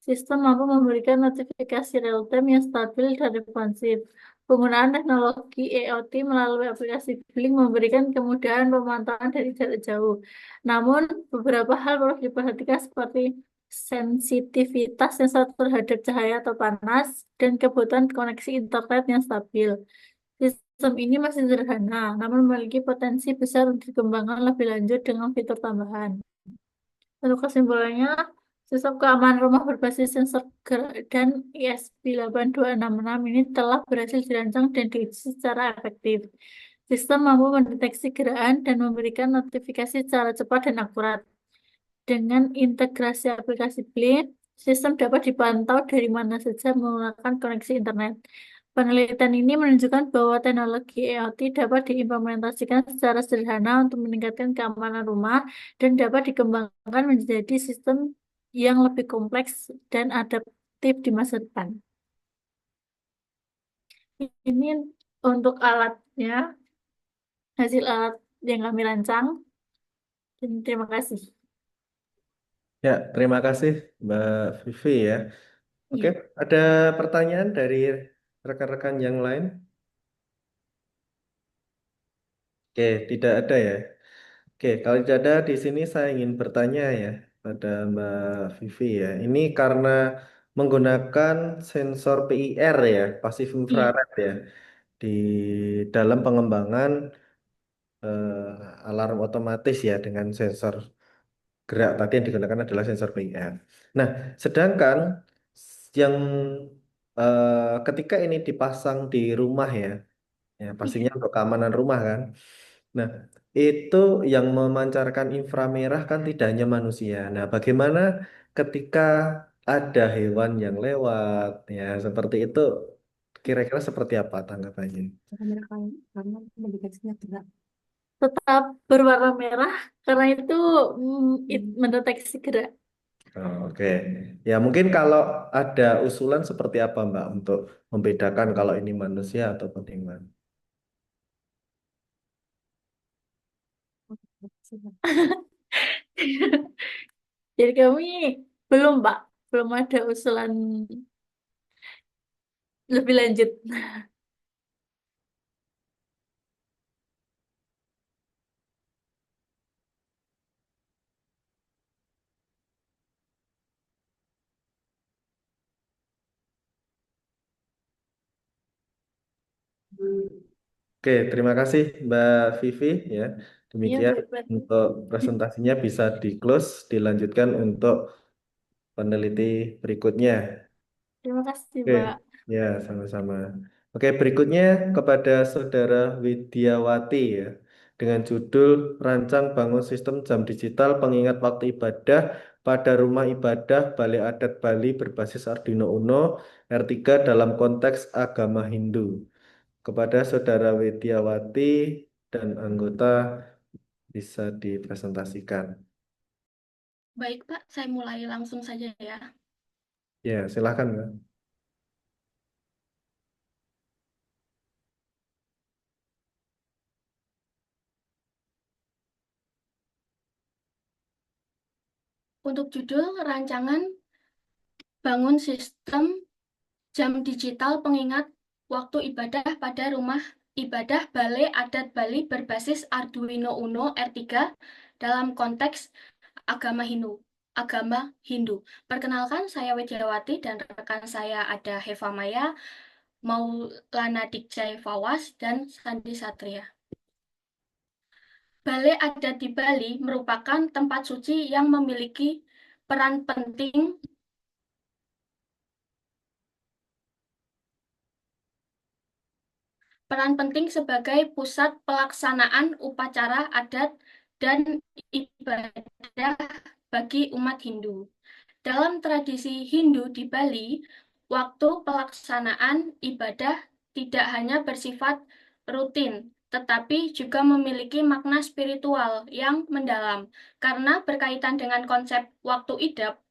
Sistem mampu memberikan notifikasi real-time yang stabil dan responsif. Penggunaan teknologi EOT melalui aplikasi Blink memberikan kemudahan pemantauan dari jarak jauh. Namun, beberapa hal perlu diperhatikan seperti sensitivitas sensor terhadap cahaya atau panas dan kebutuhan koneksi internet yang stabil. Sistem ini masih sederhana, namun memiliki potensi besar untuk dikembangkan lebih lanjut dengan fitur tambahan. Untuk kesimpulannya, sistem keamanan rumah berbasis sensor gerak dan ESP8266 ini telah berhasil dirancang dan diuji secara efektif. Sistem mampu mendeteksi gerakan dan memberikan notifikasi secara cepat dan akurat. Dengan integrasi aplikasi Blink, sistem dapat dipantau dari mana saja menggunakan koneksi internet. Penelitian ini menunjukkan bahwa teknologi EOT dapat diimplementasikan secara sederhana untuk meningkatkan keamanan rumah dan dapat dikembangkan menjadi sistem yang lebih kompleks dan adaptif di masa depan. Ini untuk alatnya, hasil alat yang kami rancang. Dan terima kasih. Ya, terima kasih Mbak Vivi ya. Oke, Iya. ada pertanyaan dari rekan-rekan yang lain? Oke, tidak ada ya. Oke, kalau tidak ada di sini saya ingin bertanya ya pada Mbak Vivi ya. Ini karena menggunakan sensor PIR ya, pasif Iya. infrared ya, di dalam pengembangan alarm otomatis ya dengan sensor gerak tadi yang digunakan adalah sensor PIR. Nah, sedangkan yang ketika ini dipasang di rumah ya, ya pastinya Iya. untuk keamanan rumah kan. Nah, itu yang memancarkan inframerah kan tidak hanya manusia. Nah, bagaimana ketika ada hewan yang lewat ya seperti itu kira-kira seperti apa tanggapannya? Karena mendeteksinya gerak. Tetap berwarna merah karena itu mendeteksi gerak. Oh, oke. Ya, mungkin kalau ada usulan seperti apa, Mbak, untuk membedakan kalau ini manusia ataupun hewan? Jadi kami belum, Pak, belum ada usulan lebih lanjut. Ya, Oke, terima kasih Mbak Vivi ya. Iya, Demikian baik-baik. untuk presentasinya bisa di-close, dilanjutkan untuk peneliti berikutnya. Terima kasih, Oke, Pak. ya sama-sama. Oke, berikutnya kepada Saudara Widiawati ya, dengan judul Rancang Bangun Sistem Jam Digital Pengingat Waktu Ibadah pada Rumah Ibadah Balai Adat Bali berbasis Arduino Uno R3 dalam konteks agama Hindu. Kepada Saudara Widiawati dan anggota bisa dipresentasikan. Baik, Pak, saya mulai langsung saja ya. Ya, silakan, Mbak. Untuk judul rancangan bangun sistem jam digital pengingat waktu ibadah pada rumah ibadah Balai Adat Bali berbasis Arduino Uno R3 dalam konteks agama Hindu. Perkenalkan, saya Widiawati dan rekan saya ada Heva Maya, Maulana Dikjai Fawas, dan Sandi Satria. Balai Adat di Bali merupakan tempat suci yang memiliki peran penting sebagai pusat pelaksanaan upacara adat dan ibadah bagi umat Hindu. Dalam tradisi Hindu di Bali, waktu pelaksanaan ibadah tidak hanya bersifat rutin, tetapi juga memiliki makna spiritual yang mendalam karena berkaitan dengan konsep waktu idap,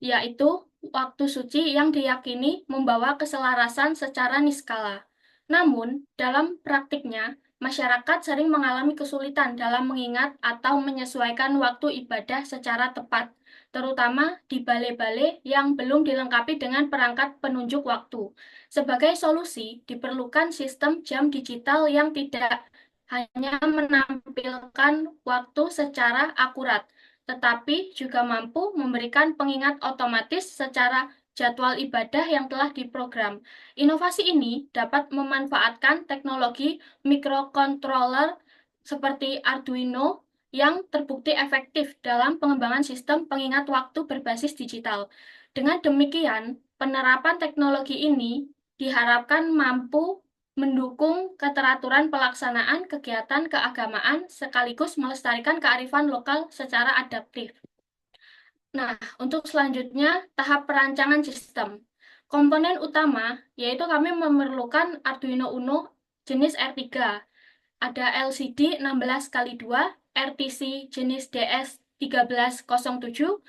yaitu waktu suci yang diyakini membawa keselarasan secara niskala. Namun, dalam praktiknya, masyarakat sering mengalami kesulitan dalam mengingat atau menyesuaikan waktu ibadah secara tepat, terutama di balai-balai yang belum dilengkapi dengan perangkat penunjuk waktu. Sebagai solusi, diperlukan sistem jam digital yang tidak hanya menampilkan waktu secara akurat, tetapi juga mampu memberikan pengingat otomatis secara jadwal ibadah yang telah diprogram. Inovasi ini dapat memanfaatkan teknologi microcontroller seperti Arduino yang terbukti efektif dalam pengembangan sistem pengingat waktu berbasis digital. Dengan demikian, penerapan teknologi ini diharapkan mampu mendukung keteraturan pelaksanaan kegiatan keagamaan sekaligus melestarikan kearifan lokal secara adaptif. Nah, untuk selanjutnya, tahap perancangan sistem. Komponen utama, yaitu kami memerlukan Arduino Uno jenis R3. Ada LCD 16x2, RTC jenis DS1307,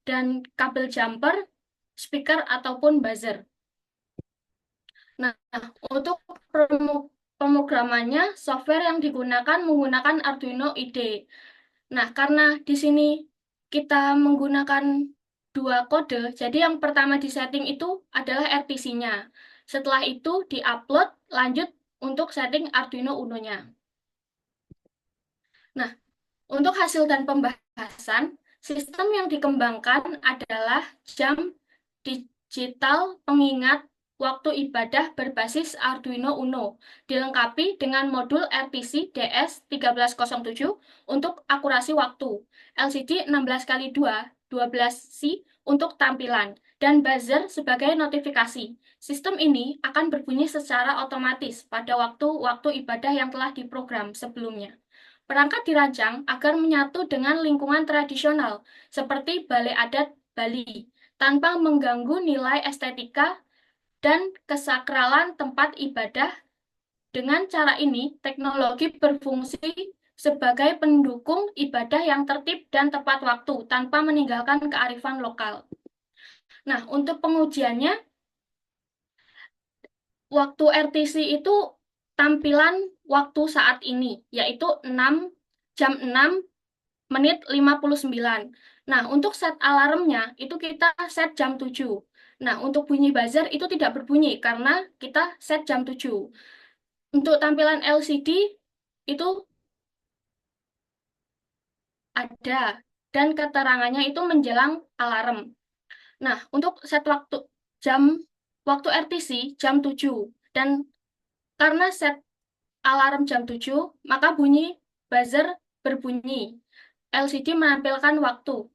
dan kabel jumper, speaker, ataupun buzzer. Nah, untuk pemrogramannya, software yang digunakan menggunakan Arduino IDE. Nah, karena di sini kita menggunakan dua kode, jadi yang pertama di setting itu adalah RTC-nya. Setelah itu di-upload, lanjut untuk setting Arduino Uno-nya. Nah, untuk hasil dan pembahasan, sistem yang dikembangkan adalah jam digital pengingat waktu ibadah berbasis Arduino Uno, dilengkapi dengan modul RTC DS1307 untuk akurasi waktu, LCD 16x2, 12C untuk tampilan, dan buzzer sebagai notifikasi. Sistem ini akan berbunyi secara otomatis pada waktu-waktu ibadah yang telah diprogram sebelumnya. Perangkat dirancang agar menyatu dengan lingkungan tradisional, seperti Balai Adat Bali, tanpa mengganggu nilai estetika dan kesakralan tempat ibadah. Dengan cara ini, teknologi berfungsi sebagai pendukung ibadah yang tertib dan tepat waktu, tanpa meninggalkan kearifan lokal. Nah, untuk pengujiannya, waktu RTC itu tampilan waktu saat ini, yaitu jam 6:59. Nah, untuk set alarmnya itu kita set jam 7. Nah, untuk bunyi buzzer itu tidak berbunyi karena kita set jam 7. Untuk tampilan LCD itu ada dan keterangannya itu menjelang alarm. Nah, untuk set waktu RTC jam 7 dan Karena set alarm jam 7, maka bunyi buzzer berbunyi. LCD menampilkan waktu.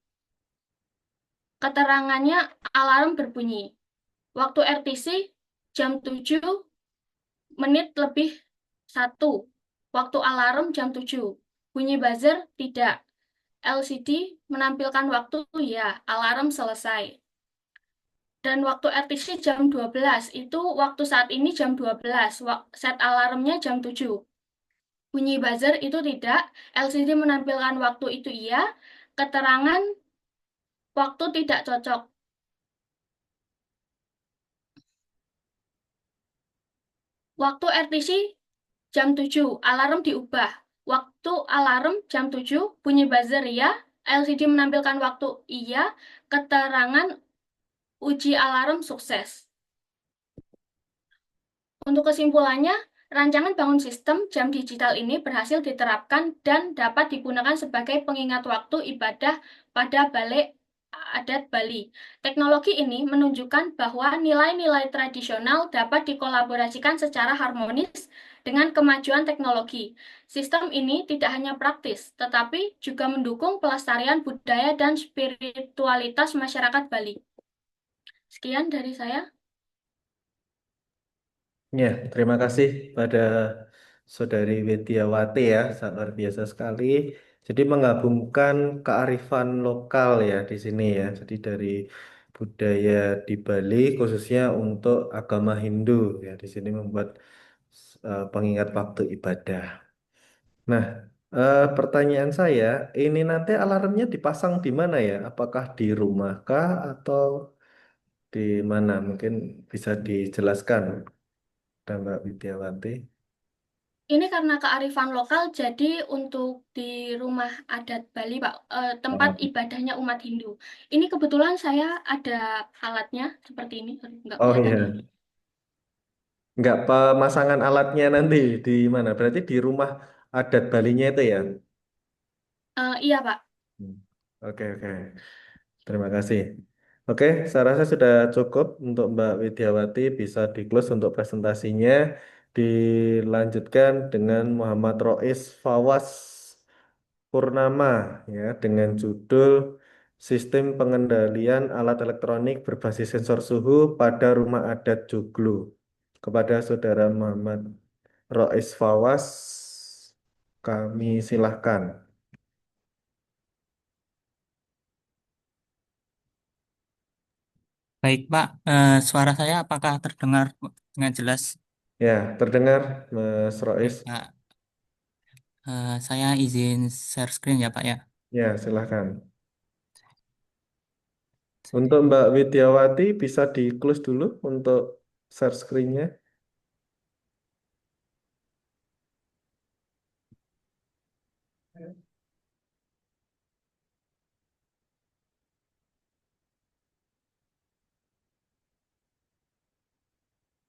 Keterangannya alarm berbunyi. Waktu RTC jam 7 menit lebih 1. Waktu alarm jam 7. Bunyi buzzer tidak. LCD menampilkan waktu ya, alarm selesai. Dan waktu RTC jam 12, itu waktu saat ini jam 12, set alarmnya jam 7. Bunyi buzzer itu tidak, LCD menampilkan waktu itu iya, keterangan waktu tidak cocok. Waktu RTC jam 7, alarm diubah. Waktu alarm jam 7, bunyi buzzer ya, LCD menampilkan waktu iya, keterangan uji alarm sukses. Untuk kesimpulannya, rancangan bangun sistem jam digital ini berhasil diterapkan dan dapat digunakan sebagai pengingat waktu ibadah pada balik adat Bali. Teknologi ini menunjukkan bahwa nilai-nilai tradisional dapat dikolaborasikan secara harmonis dengan kemajuan teknologi. Sistem ini tidak hanya praktis, tetapi juga mendukung pelestarian budaya dan spiritualitas masyarakat Bali. Sekian dari saya. Ya, terima kasih pada Saudari Widiawati ya, sangat luar biasa sekali. Jadi menggabungkan kearifan lokal ya di sini ya. Jadi dari budaya di Bali khususnya untuk agama Hindu ya di sini membuat pengingat waktu ibadah. Nah, pertanyaan saya, ini nanti alarmnya dipasang di mana ya? Apakah di rumah kah atau di mana? Mungkin bisa dijelaskan, Mbak Widiawati. Ini karena kearifan lokal, jadi untuk di rumah adat Bali, Pak, tempat Oh, ibadahnya umat Hindu. Ini kebetulan saya ada alatnya seperti ini, nggak oh kelihatan ya. iya, nggak pemasangan alatnya nanti di mana? Berarti di rumah adat Balinya itu ya? Iya, Pak. Hmm. Oke, oke. Terima kasih. Oke, saya rasa sudah cukup untuk Mbak Widiawati bisa di-close untuk presentasinya. Dilanjutkan dengan Muhammad Rois Fawas Purnama ya dengan judul Sistem Pengendalian Alat Elektronik Berbasis Sensor Suhu pada Rumah Adat Joglo. Kepada Saudara Muhammad Rois Fawas, kami silahkan. Baik, Pak. Suara saya apakah terdengar dengan jelas? Ya, terdengar Mas Rois? Baik, Pak. Saya izin share screen ya, Pak ya. Ya, silahkan. Untuk Mbak Widiawati bisa di-close dulu untuk share screen-nya.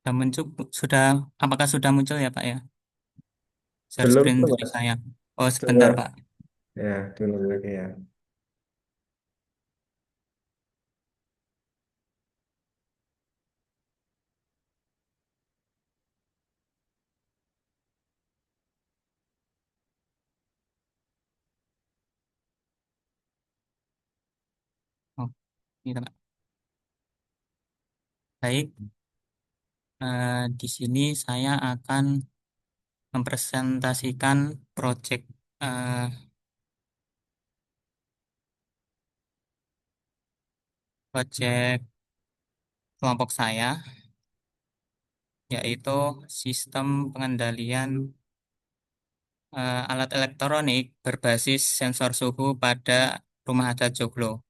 Sudah muncul, sudah, apakah sudah muncul ya, Pak ya? Share Belum, screen dari Mas. saya. Oh, Coba. sebentar, Pak. Ya, dulu lagi ya. Oh, ini, Pak. Baik, di sini saya akan mempresentasikan proyek eh, proyek kelompok saya, yaitu sistem pengendalian alat elektronik berbasis sensor suhu pada rumah adat Joglo.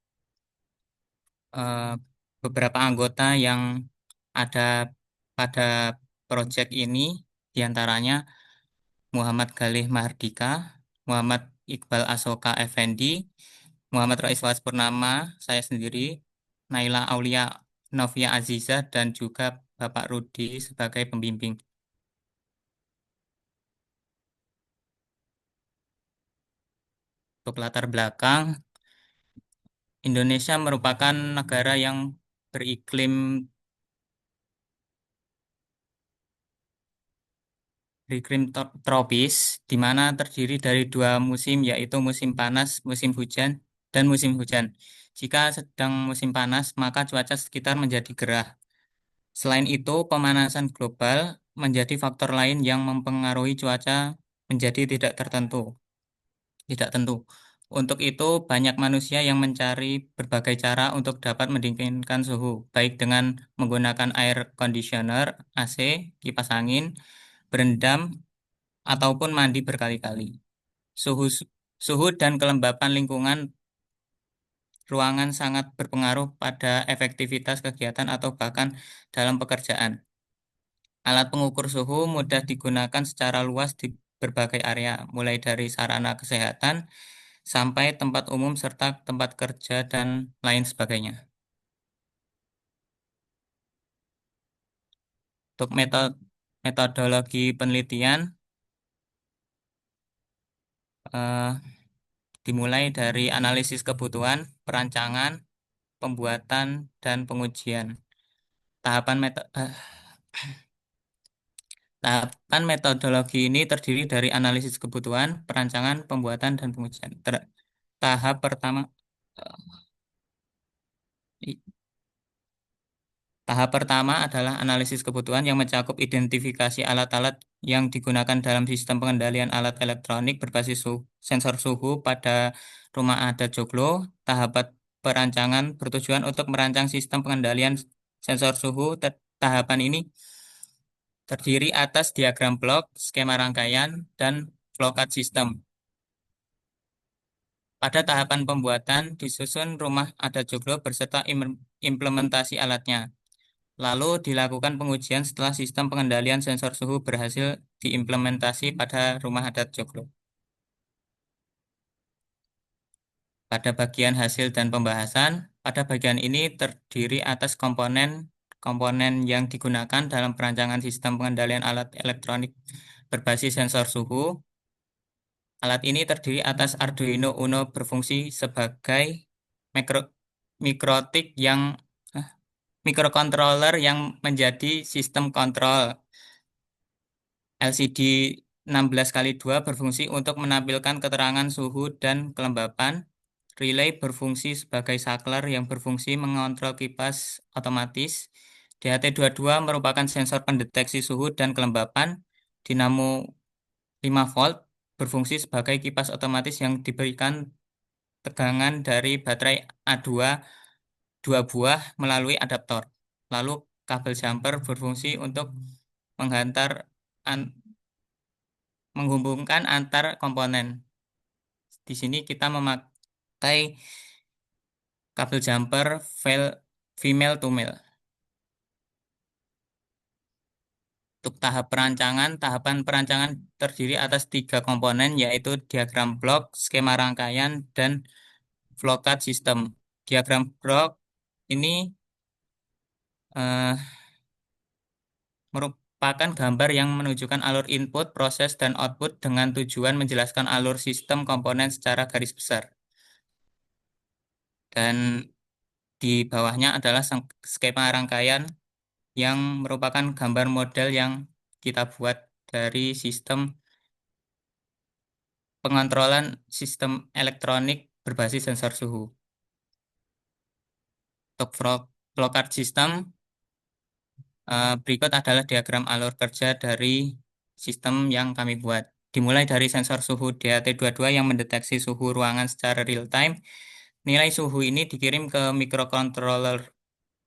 Eh, Beberapa anggota yang ada pada proyek ini diantaranya Muhammad Galih Mahardika, Muhammad Iqbal Asoka Effendi, Muhammad Rais Was Purnama, saya sendiri, Naila Aulia Novia Aziza, dan juga Bapak Rudi sebagai pembimbing. Untuk latar belakang, Indonesia merupakan negara yang beriklim iklim tropis, di mana terdiri dari dua musim, yaitu musim panas, musim hujan, dan musim hujan. Jika sedang musim panas, maka cuaca sekitar menjadi gerah. Selain itu, pemanasan global menjadi faktor lain yang mempengaruhi cuaca menjadi tidak tentu. Untuk itu, banyak manusia yang mencari berbagai cara untuk dapat mendinginkan suhu, baik dengan menggunakan air conditioner, AC, kipas angin, berendam, ataupun mandi berkali-kali. Suhu, suhu dan kelembapan lingkungan ruangan sangat berpengaruh pada efektivitas kegiatan atau bahkan dalam pekerjaan. Alat pengukur suhu mudah digunakan secara luas di berbagai area, mulai dari sarana kesehatan sampai tempat umum serta tempat kerja dan lain sebagainya. Untuk metodologi penelitian eh, dimulai dari analisis kebutuhan, perancangan, pembuatan, dan pengujian. Tahapan meto- eh, Tahapan metodologi ini terdiri dari analisis kebutuhan, perancangan, pembuatan, dan pengujian. Tahap pertama eh, Tahap pertama adalah analisis kebutuhan yang mencakup identifikasi alat-alat yang digunakan dalam sistem pengendalian alat elektronik berbasis sensor suhu pada rumah adat joglo. Tahap perancangan bertujuan untuk merancang sistem pengendalian sensor suhu. Tahapan ini terdiri atas diagram blok, skema rangkaian, dan flowchart sistem. Pada tahapan pembuatan, disusun rumah adat joglo beserta implementasi alatnya. Lalu dilakukan pengujian setelah sistem pengendalian sensor suhu berhasil diimplementasi pada rumah adat joglo. Pada bagian hasil dan pembahasan, pada bagian ini terdiri atas komponen yang digunakan dalam perancangan sistem pengendalian alat elektronik berbasis sensor suhu. Alat ini terdiri atas Arduino Uno berfungsi sebagai mikro, mikrotik yang mikrocontroller yang menjadi sistem kontrol. LCD 16x2 berfungsi untuk menampilkan keterangan suhu dan kelembapan. Relay berfungsi sebagai saklar yang berfungsi mengontrol kipas otomatis. DHT22 merupakan sensor pendeteksi suhu dan kelembapan. Dinamo 5 volt berfungsi sebagai kipas otomatis yang diberikan tegangan dari baterai A2 2 buah melalui adaptor. Lalu kabel jumper berfungsi untuk menghantar menghubungkan antar komponen. Di sini kita memakai kabel jumper female to male. Untuk tahapan perancangan terdiri atas 3 komponen, yaitu diagram blok, skema rangkaian, dan flowchart system. Diagram blok ini eh, merupakan gambar yang menunjukkan alur input, proses, dan output dengan tujuan menjelaskan alur sistem komponen secara garis besar. Dan di bawahnya adalah skema rangkaian yang merupakan gambar model yang kita buat dari sistem pengontrolan sistem elektronik berbasis sensor suhu. Untuk flowchart system, berikut adalah diagram alur kerja dari sistem yang kami buat. Dimulai dari sensor suhu DHT22 yang mendeteksi suhu ruangan secara real time. Nilai suhu ini dikirim ke microcontroller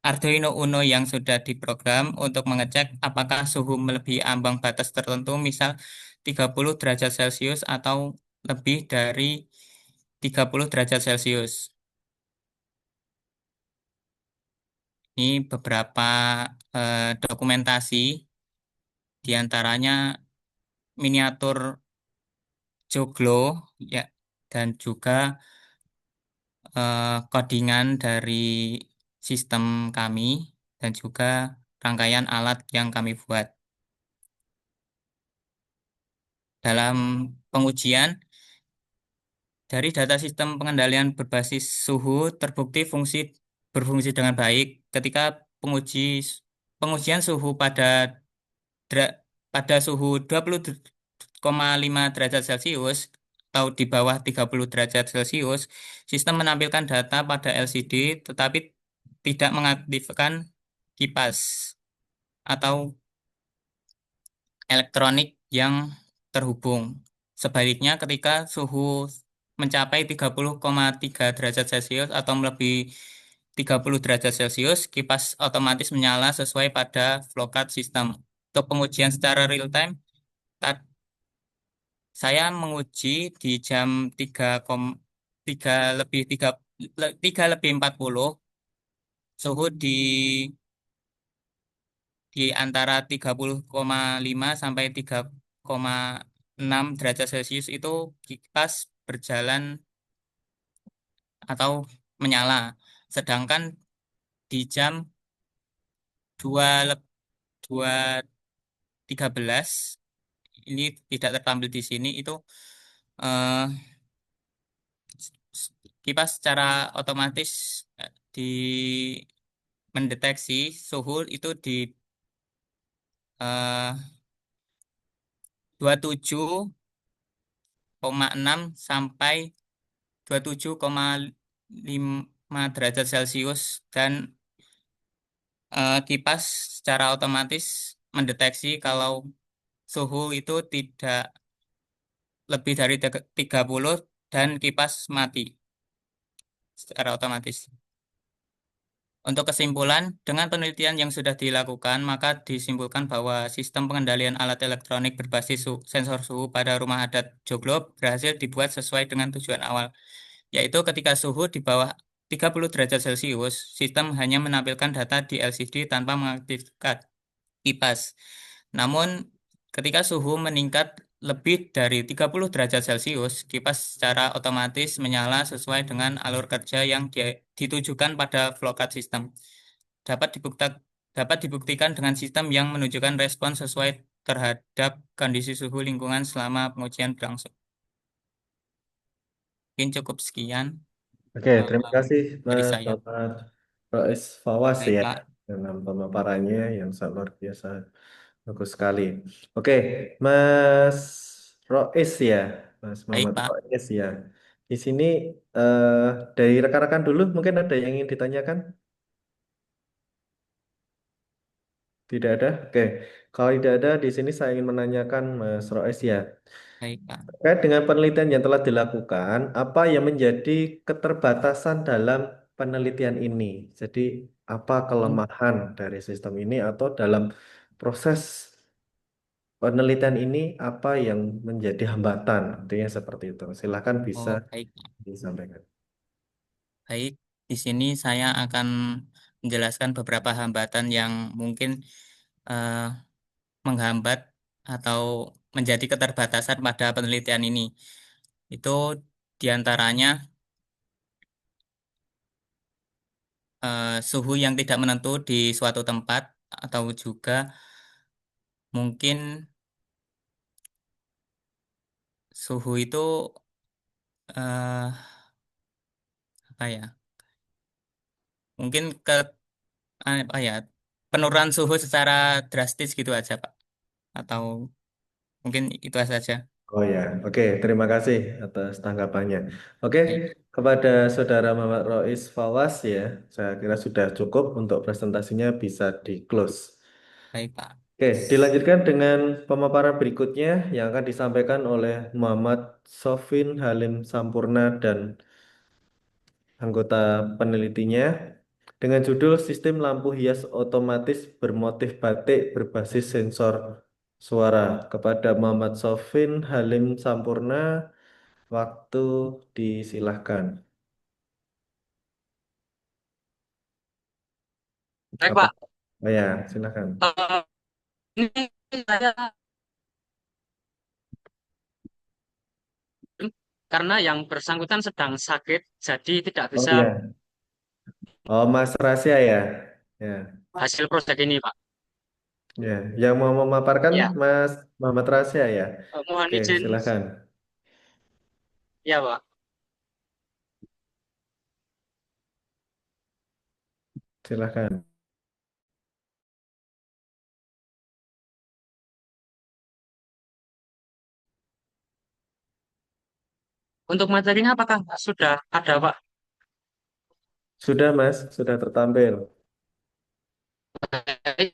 Arduino Uno yang sudah diprogram untuk mengecek apakah suhu melebihi ambang batas tertentu, misal 30 derajat Celcius atau lebih dari 30 derajat Celcius. Ini beberapa dokumentasi, diantaranya miniatur joglo, ya, dan juga codingan dari sistem kami, dan juga rangkaian alat yang kami buat. Dalam pengujian, dari data sistem pengendalian berbasis suhu terbukti berfungsi dengan baik ketika pengujian suhu pada suhu 20,5 derajat Celcius atau di bawah 30 derajat Celcius, sistem menampilkan data pada LCD tetapi tidak mengaktifkan kipas atau elektronik yang terhubung. Sebaliknya, ketika suhu mencapai 30,3 derajat Celcius atau melebihi 30 derajat Celcius, kipas otomatis menyala sesuai pada vlowcard sistem. Untuk pengujian secara real time, saya menguji di jam 3 lebih 3 lebih 40, suhu di antara 30,5 sampai 3,6 derajat Celcius itu kipas berjalan atau menyala. Sedangkan di jam 2 2.13 ini tidak tertampil di sini itu eh, kipas secara otomatis di mendeteksi suhu itu di eh, 27,6 sampai 27,5 derajat Celcius dan kipas secara otomatis mendeteksi kalau suhu itu tidak lebih dari 30 dan kipas mati secara otomatis. Untuk kesimpulan, dengan penelitian yang sudah dilakukan, maka disimpulkan bahwa sistem pengendalian alat elektronik berbasis sensor suhu pada rumah adat Joglo berhasil dibuat sesuai dengan tujuan awal, yaitu ketika suhu di bawah 30 derajat Celcius, sistem hanya menampilkan data di LCD tanpa mengaktifkan kipas. Namun, ketika suhu meningkat lebih dari 30 derajat Celcius, kipas secara otomatis menyala sesuai dengan alur kerja yang ditujukan pada vlowcard system. Dapat dibuktikan dengan sistem yang menunjukkan respon sesuai terhadap kondisi suhu lingkungan selama pengujian berlangsung. Mungkin cukup sekian Oke, terima kasih dari Mas saya. Bapak Rois Fawas Baik, ya Pak. dengan pemaparannya yang sangat luar biasa, bagus sekali. Oke, Mas Rois ya, Mas Baik, Muhammad Pak. Rois ya. Di sini eh, dari rekan-rekan dulu mungkin ada yang ingin ditanyakan? Tidak ada? Oke, kalau tidak ada di sini saya ingin menanyakan Mas Rois ya. Baik, Pak. Terkait dengan penelitian yang telah dilakukan, apa yang menjadi keterbatasan dalam penelitian ini? Jadi, apa kelemahan dari sistem ini atau dalam proses penelitian ini apa yang menjadi hambatan? Intinya seperti itu. Silakan bisa Oh, baik. disampaikan. Baik, di sini saya akan menjelaskan beberapa hambatan yang mungkin eh, menghambat atau menjadi keterbatasan pada penelitian ini. Itu diantaranya suhu yang tidak menentu di suatu tempat atau juga mungkin suhu itu eh, apa ya? Mungkin apa ya? Penurunan suhu secara drastis gitu aja, Pak. Atau mungkin itu saja. Oh ya, oke. Terima kasih atas tanggapannya. Oke, Baik, kepada Saudara Muhammad Rois Fawas ya, saya kira sudah cukup untuk presentasinya bisa di-close. baik, Pak. Oke, dilanjutkan dengan pemaparan berikutnya yang akan disampaikan oleh Muhammad Sofin Halim Sampurna dan anggota penelitinya dengan judul Sistem Lampu Hias Otomatis Bermotif Batik Berbasis Sensor Suara. Kepada Muhammad Sofin Halim Sampurna, waktu disilahkan. Baik, Apa? Pak. Oh ya, silakan. Eh, ini saya karena yang bersangkutan sedang sakit, jadi tidak Oh bisa ya, oh Mas Rasya ya, ya, hasil proyek ini, Pak. ya. Yang mau memaparkan Ya, Mas Muhammad Rasya ya. mohon Oke, izin. silakan, Ya, Pak. silakan. Untuk materinya apakah sudah ada, Pak? Sudah, Mas, sudah tertampil. Baik.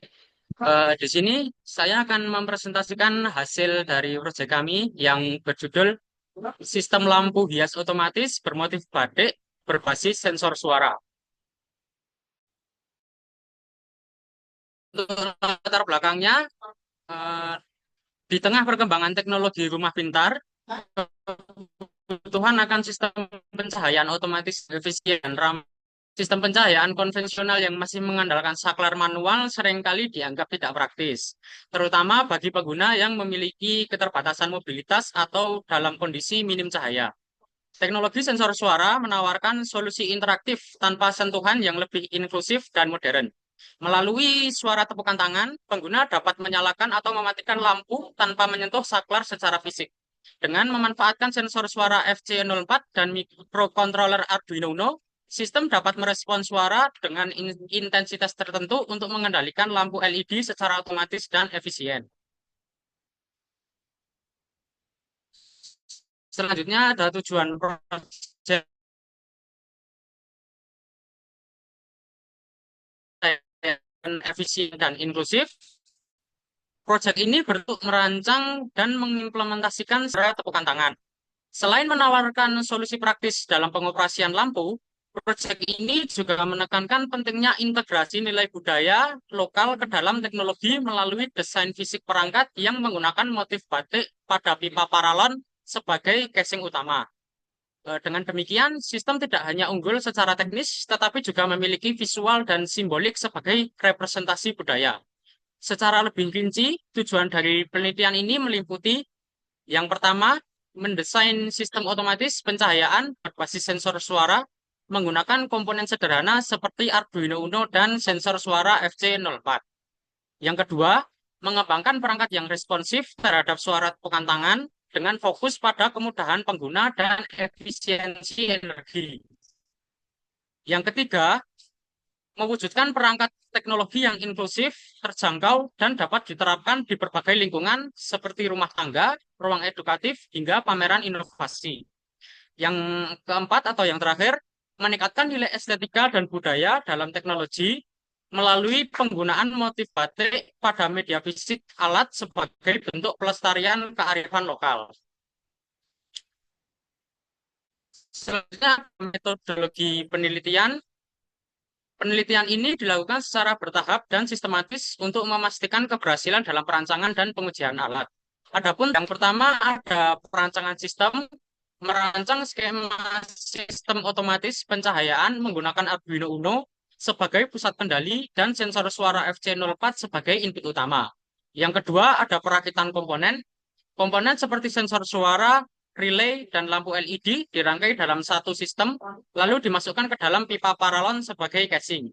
Di sini saya akan mempresentasikan hasil dari proyek kami yang berjudul Sistem Lampu Hias Otomatis Bermotif Batik Berbasis Sensor Suara. Untuk latar belakangnya, eh, di tengah perkembangan teknologi rumah pintar, kebutuhan akan sistem pencahayaan otomatis efisien dan ramah. Sistem pencahayaan konvensional yang masih mengandalkan saklar manual seringkali dianggap tidak praktis, terutama bagi pengguna yang memiliki keterbatasan mobilitas atau dalam kondisi minim cahaya. Teknologi sensor suara menawarkan solusi interaktif tanpa sentuhan yang lebih inklusif dan modern. Melalui suara tepukan tangan, pengguna dapat menyalakan atau mematikan lampu tanpa menyentuh saklar secara fisik. Dengan memanfaatkan sensor suara FC04 dan microcontroller Arduino Uno, sistem dapat merespon suara dengan intensitas tertentu untuk mengendalikan lampu LED secara otomatis dan efisien. Selanjutnya ada tujuan proyek efisien dan inklusif. Proyek ini bentuk merancang dan mengimplementasikan secara tepukan tangan. Selain menawarkan solusi praktis dalam pengoperasian lampu, proyek ini juga menekankan pentingnya integrasi nilai budaya lokal ke dalam teknologi melalui desain fisik perangkat yang menggunakan motif batik pada pipa paralon sebagai casing utama. Dengan demikian, sistem tidak hanya unggul secara teknis, tetapi juga memiliki visual dan simbolik sebagai representasi budaya. Secara lebih rinci, tujuan dari penelitian ini meliputi yang pertama, mendesain sistem otomatis pencahayaan berbasis sensor suara menggunakan komponen sederhana seperti Arduino Uno dan sensor suara FC04. Yang kedua, mengembangkan perangkat yang responsif terhadap suara tepukan tangan dengan fokus pada kemudahan pengguna dan efisiensi energi. Yang ketiga, mewujudkan perangkat teknologi yang inklusif, terjangkau, dan dapat diterapkan di berbagai lingkungan seperti rumah tangga, ruang edukatif, hingga pameran inovasi. Yang keempat atau yang terakhir, meningkatkan nilai estetika dan budaya dalam teknologi melalui penggunaan motif batik pada media fisik alat sebagai bentuk pelestarian kearifan lokal. Selanjutnya, metodologi penelitian. Penelitian ini dilakukan secara bertahap dan sistematis untuk memastikan keberhasilan dalam perancangan dan pengujian alat. Adapun yang pertama ada perancangan sistem, merancang skema sistem otomatis pencahayaan menggunakan Arduino Uno sebagai pusat kendali dan sensor suara FC04 sebagai input utama. Yang kedua ada perakitan komponen. Komponen seperti sensor suara, relay, dan lampu LED dirangkai dalam satu sistem, lalu dimasukkan ke dalam pipa paralon sebagai casing.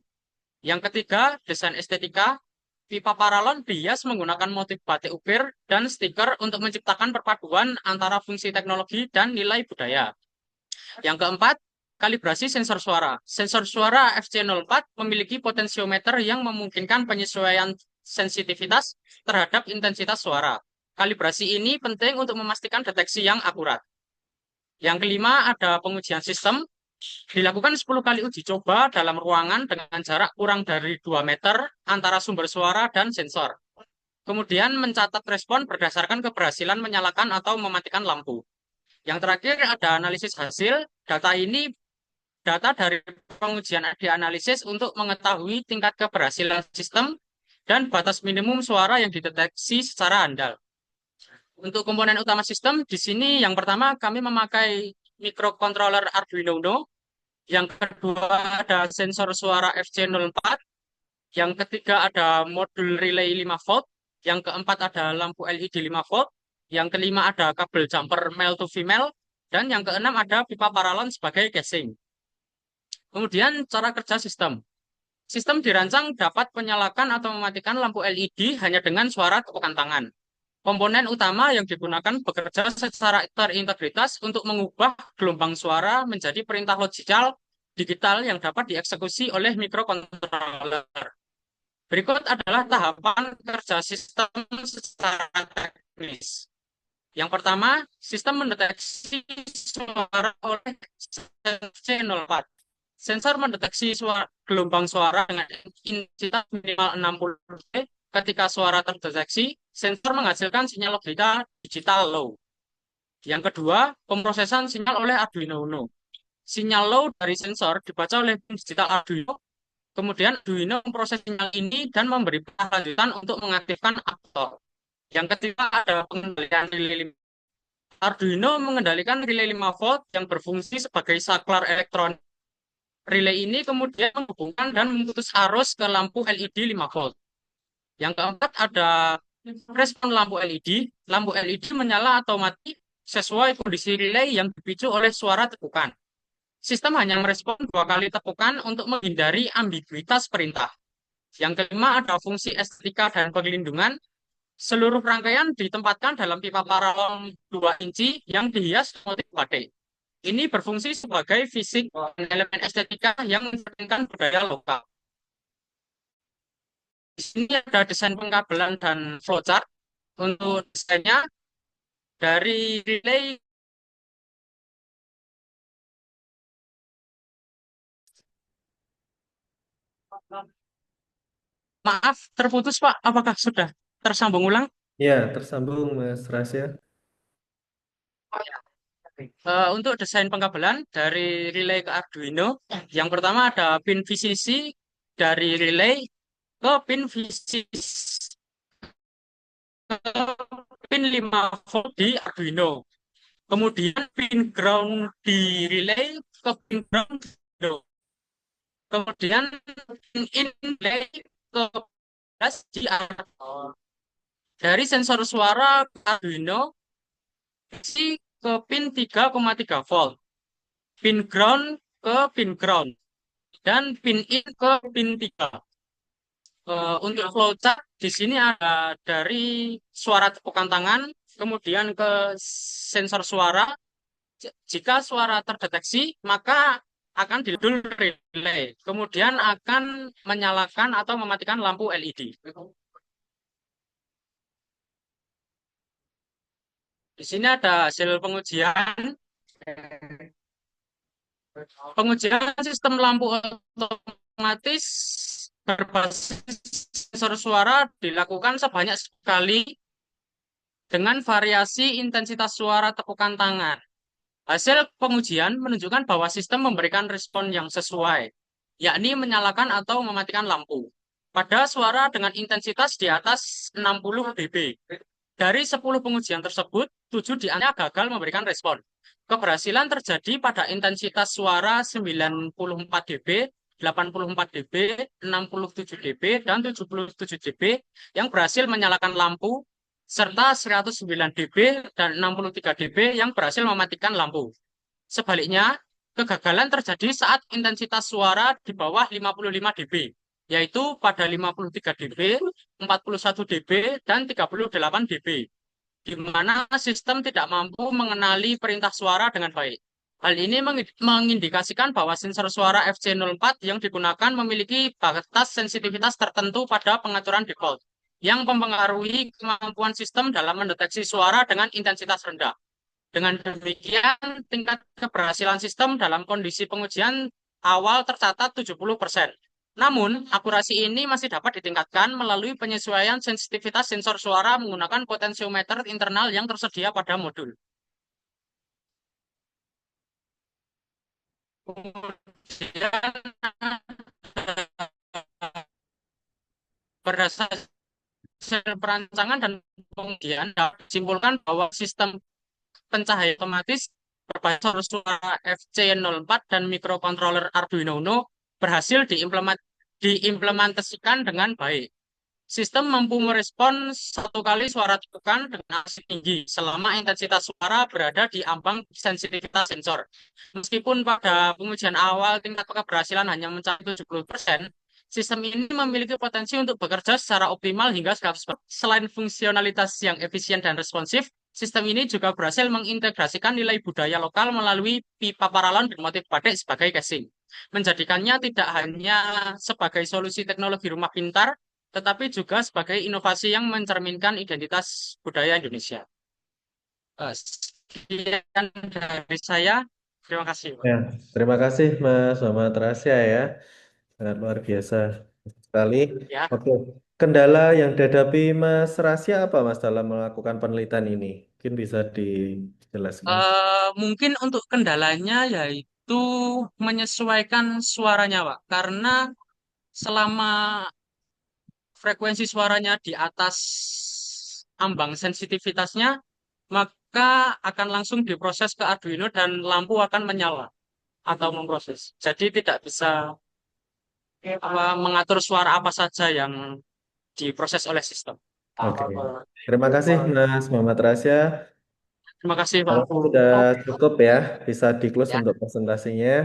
Yang ketiga, desain estetika. Pipa paralon dihias menggunakan motif batik ukir dan stiker untuk menciptakan perpaduan antara fungsi teknologi dan nilai budaya. Yang keempat, kalibrasi sensor suara. Sensor suara FC04 memiliki potensiometer yang memungkinkan penyesuaian sensitivitas terhadap intensitas suara. Kalibrasi ini penting untuk memastikan deteksi yang akurat. Yang kelima, ada pengujian sistem. Dilakukan 10 kali uji coba dalam ruangan dengan jarak kurang dari 2 meter antara sumber suara dan sensor. Kemudian mencatat respon berdasarkan keberhasilan menyalakan atau mematikan lampu. Yang terakhir ada analisis hasil. Data dari pengujian dianalisis untuk mengetahui tingkat keberhasilan sistem dan batas minimum suara yang dideteksi secara handal. Untuk komponen utama sistem, di sini yang pertama kami memakai microcontroller Arduino Uno, yang kedua ada sensor suara FC04, yang ketiga ada modul relay 5 volt, yang keempat ada lampu LED 5 volt, yang kelima ada kabel jumper male to female, dan yang keenam ada pipa paralon sebagai casing. Kemudian cara kerja sistem. Sistem dirancang dapat menyalakan atau mematikan lampu LED hanya dengan suara tepukan tangan. Komponen utama yang digunakan bekerja secara terintegritas untuk mengubah gelombang suara menjadi perintah logikal digital yang dapat dieksekusi oleh microcontroller. Berikut adalah tahapan kerja sistem secara teknis. Yang pertama, sistem mendeteksi suara oleh C04. Sensor mendeteksi gelombang suara dengan intensitas minimal 60 dB. Ketika suara terdeteksi, sensor menghasilkan sinyal logika digital low. Yang kedua, pemrosesan sinyal oleh Arduino Uno. Sinyal low dari sensor dibaca oleh pin digital Arduino. Kemudian Arduino memproses sinyal ini dan memberi lanjutan untuk mengaktifkan aktor. Yang ketiga ada pengendalian relay. Arduino mengendalikan relay 5 volt yang berfungsi sebagai saklar elektronik. Relay ini kemudian menghubungkan dan memutus arus ke lampu LED 5 volt. Yang keempat ada respon lampu LED. Lampu LED menyala atau mati sesuai kondisi relay yang dipicu oleh suara tepukan. Sistem hanya merespon 2 kali tepukan untuk menghindari ambiguitas perintah. Yang kelima ada fungsi estetika dan pelindungan. Seluruh rangkaian ditempatkan dalam pipa paralon 2 inci yang dihias motif batik. Ini berfungsi sebagai fisik dan elemen estetika yang mencerminkan budaya lokal. Di sini ada desain pengkabelan dan flowchart. Untuk desainnya dari relay maaf terputus Pak, apakah sudah tersambung ulang? Ya, tersambung Mas Rasya. Untuk desain pengkabelan dari relay ke Arduino, yang pertama ada pin VCC dari relay ke pin VCC ke pin 5 volt di Arduino. Kemudian pin ground di relay ke pin ground Arduino. Kemudian pin in relay ke plus di Arduino. Dari sensor suara ke Arduino ke pin 3,3 volt. Pin ground ke pin ground. Dan pin in ke pin 3. Untuk flowchart di sini ada dari suara tepukan tangan, kemudian ke sensor suara. Jika suara terdeteksi, maka akan didul relay, kemudian akan menyalakan atau mematikan lampu LED. Di sini ada hasil pengujian. Pengujian sistem lampu otomatis berbasis sensor suara dilakukan sebanyak sekali dengan variasi intensitas suara tepukan tangan. Hasil pengujian menunjukkan bahwa sistem memberikan respon yang sesuai, yakni menyalakan atau mematikan lampu pada suara dengan intensitas di atas 60 dB. Dari 10 pengujian tersebut, 7 diantaranya gagal memberikan respon. Keberhasilan terjadi pada intensitas suara 94 dB, 84 dB, 67 dB, dan 77 dB yang berhasil menyalakan lampu, serta 109 dB dan 63 dB yang berhasil mematikan lampu. Sebaliknya, kegagalan terjadi saat intensitas suara di bawah 55 dB, yaitu pada 53 dB, 41 dB, dan 38 dB, di mana sistem tidak mampu mengenali perintah suara dengan baik. Hal ini mengindikasikan bahwa sensor suara FC04 yang digunakan memiliki batas sensitivitas tertentu pada pengaturan default, yang mempengaruhi kemampuan sistem dalam mendeteksi suara dengan intensitas rendah. Dengan demikian, tingkat keberhasilan sistem dalam kondisi pengujian awal tercatat 70%. Namun, akurasi ini masih dapat ditingkatkan melalui penyesuaian sensitivitas sensor suara menggunakan potensiometer internal yang tersedia pada modul. Kemudian, berdasarkan perancangan dan pengujian, dapat disimpulkan bahwa sistem pencahaya otomatis berbasis suara FC04 dan mikrokontroler Arduino Uno berhasil diimplementasikan dengan baik. Sistem mampu merespon 1 kali suara tepukan dengan aksi tinggi selama intensitas suara berada di ambang sensitivitas sensor. Meskipun pada pengujian awal tingkat keberhasilan hanya mencapai 70%, sistem ini memiliki potensi untuk bekerja secara optimal hingga 100%. Selain fungsionalitas yang efisien dan responsif, sistem ini juga berhasil mengintegrasikan nilai budaya lokal melalui pipa paralon bermotif batik sebagai casing, menjadikannya tidak hanya sebagai solusi teknologi rumah pintar, tetapi juga sebagai inovasi yang mencerminkan identitas budaya Indonesia. Sekian dari saya. Terima kasih, Pak. Ya, terima kasih Mas Muhammad Rasya ya. Sangat luar biasa sekali. Ya. Oke, kendala yang dihadapi Mas Rasya apa Mas dalam melakukan penelitian ini? Mungkin bisa dijelaskan. Mungkin untuk kendalanya yaitu menyesuaikan suaranya, Pak. Karena selama frekuensi suaranya di atas ambang sensitivitasnya, maka akan langsung diproses ke Arduino dan lampu akan menyala atau memproses. Jadi tidak bisa mengatur suara apa saja yang diproses oleh sistem. Oke, terima kasih Mas Muhammad Rasya. Terima kasih, Pak. Kalau sudah cukup ya, bisa di-close Ya, untuk presentasinya. ya.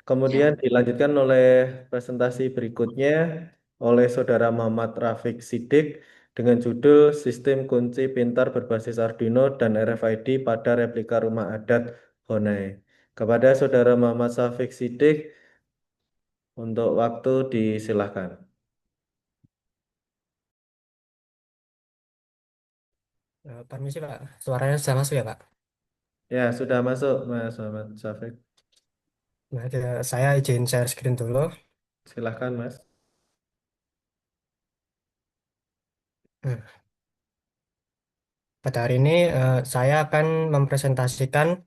Kemudian dilanjutkan oleh presentasi berikutnya oleh Saudara Muhammad Rafiq Sidik dengan judul Sistem Kunci Pintar Berbasis Arduino dan RFID pada Replika Rumah Adat Honai. Kepada Saudara Muhammad Rafiq Sidik, untuk waktu disilahkan. Permisi Pak, suaranya sudah masuk ya Pak? Ya, sudah masuk Mas Muhammad Rafiq. Nah, saya izin share screen dulu. Silahkan Mas. Hmm. Pada hari ini saya akan mempresentasikan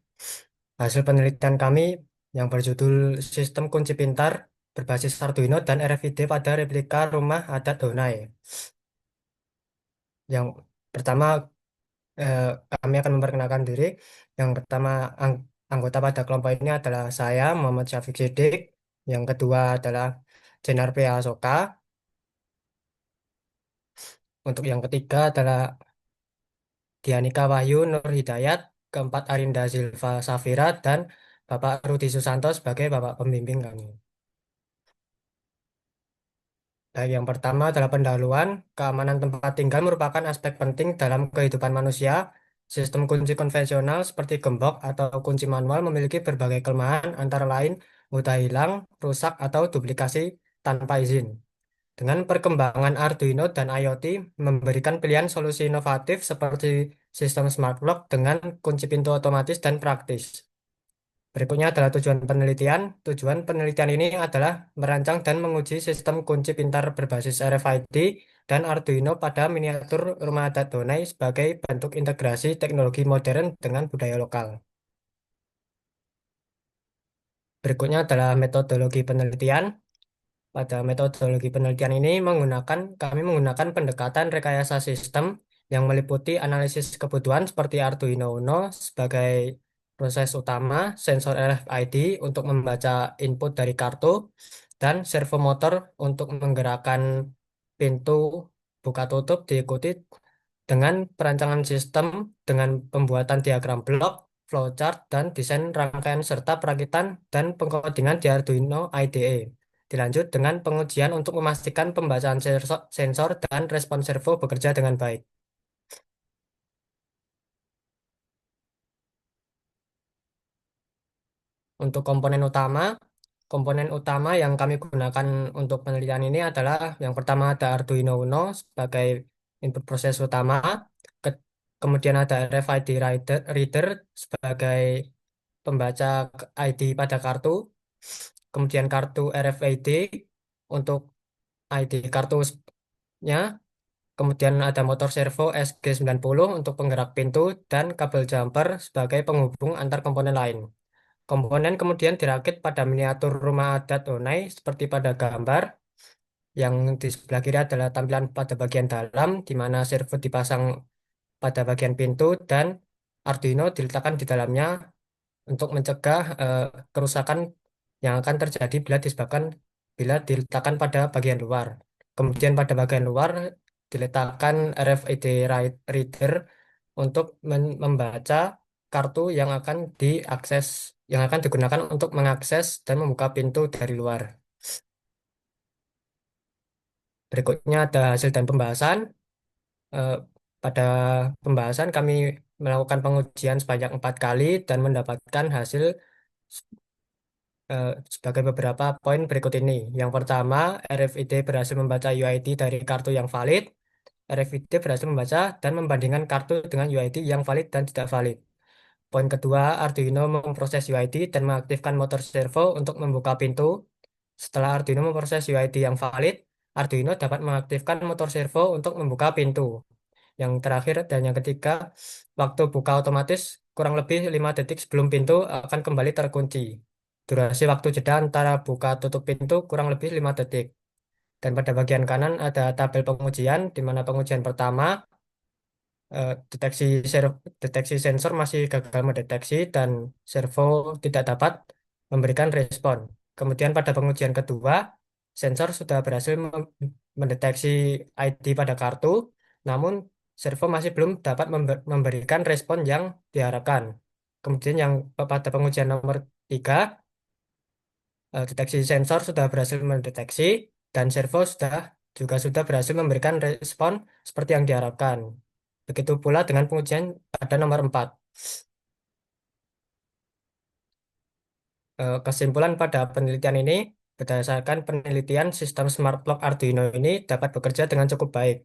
hasil penelitian kami yang berjudul Sistem Kunci Pintar Berbasis Arduino dan RFID pada Replika Rumah Adat Honai. Yang pertama, eh, kami akan memperkenalkan diri. Yang pertama, anggota pada kelompok ini adalah saya, Muhammad Syafiq Siddiq. Yang kedua adalah Jenar P. Asoka. Untuk yang ketiga adalah Dianika Wahyu Nur Hidayat. Keempat, Arinda Silva Safira. Dan Bapak Rudi Susanto sebagai Bapak Pembimbing kami. Baik, yang pertama adalah pendahuluan. Keamanan tempat tinggal merupakan aspek penting dalam kehidupan manusia. Sistem kunci konvensional seperti gembok atau kunci manual memiliki berbagai kelemahan, antara lain mudah hilang, rusak, atau duplikasi tanpa izin. Dengan perkembangan Arduino dan IoT memberikan pilihan solusi inovatif seperti sistem smart lock dengan kunci pintu otomatis dan praktis. Berikutnya adalah tujuan penelitian. Tujuan penelitian ini adalah merancang dan menguji sistem kunci pintar berbasis RFID dan Arduino pada miniatur rumah adat Donai sebagai bentuk integrasi teknologi modern dengan budaya lokal. Berikutnya adalah metodologi penelitian. Pada metodologi penelitian ini kami menggunakan pendekatan rekayasa sistem yang meliputi analisis kebutuhan seperti Arduino Uno sebagai proses utama, sensor RFID untuk membaca input dari kartu, dan servomotor untuk menggerakkan pintu buka tutup diikuti dengan perancangan sistem dengan pembuatan diagram blok, flowchart, dan desain rangkaian serta perakitan dan pengkodingan di Arduino IDE. Dilanjut dengan pengujian untuk memastikan pembacaan sensor dan respon servo bekerja dengan baik. Untuk komponen utama yang kami gunakan untuk penelitian ini adalah yang pertama ada Arduino Uno sebagai input proses utama, kemudian ada RFID reader sebagai pembaca ID pada kartu, kemudian kartu RFID untuk ID kartunya, kemudian ada motor servo SG90 untuk penggerak pintu, dan kabel jumper sebagai penghubung antar komponen lain. Komponen kemudian dirakit pada miniatur rumah adat Onai seperti pada gambar. Yang di sebelah kiri adalah tampilan pada bagian dalam, di mana servo dipasang pada bagian pintu dan Arduino diletakkan di dalamnya untuk mencegah kerusakan yang akan terjadi bila diletakkan pada bagian luar. Kemudian pada bagian luar diletakkan RFID reader untuk membaca kartu yang akan digunakan untuk mengakses dan membuka pintu dari luar. Berikutnya ada hasil dan pembahasan. Eh, Pada pembahasan kami melakukan pengujian sebanyak 4 kali dan mendapatkan hasil sebagai beberapa poin berikut ini. Yang pertama, RFID berhasil membaca UID dari kartu yang valid. RFID berhasil membaca dan membandingkan kartu dengan UID yang valid dan tidak valid. Poin kedua, Arduino memproses UID dan mengaktifkan motor servo untuk membuka pintu. Setelah Arduino memproses UID yang valid, Arduino dapat mengaktifkan motor servo untuk membuka pintu. Yang terakhir dan yang ketiga, waktu buka otomatis kurang lebih 5 detik sebelum pintu akan kembali terkunci. Durasi waktu jeda antara buka tutup pintu kurang lebih 5 detik. Dan pada bagian kanan ada tabel pengujian, di mana pengujian pertama deteksi sensor masih gagal mendeteksi dan servo tidak dapat memberikan respon. Kemudian pada pengujian kedua, sensor sudah berhasil mendeteksi ID pada kartu, namun servo masih belum dapat memberikan respon yang diharapkan. Kemudian yang pada pengujian nomor 3, deteksi sensor sudah berhasil mendeteksi dan servo juga sudah berhasil memberikan respon seperti yang diharapkan. Begitu pula dengan pengujian pada nomor 4. Kesimpulan pada penelitian ini, berdasarkan penelitian sistem smart lock Arduino ini dapat bekerja dengan cukup baik.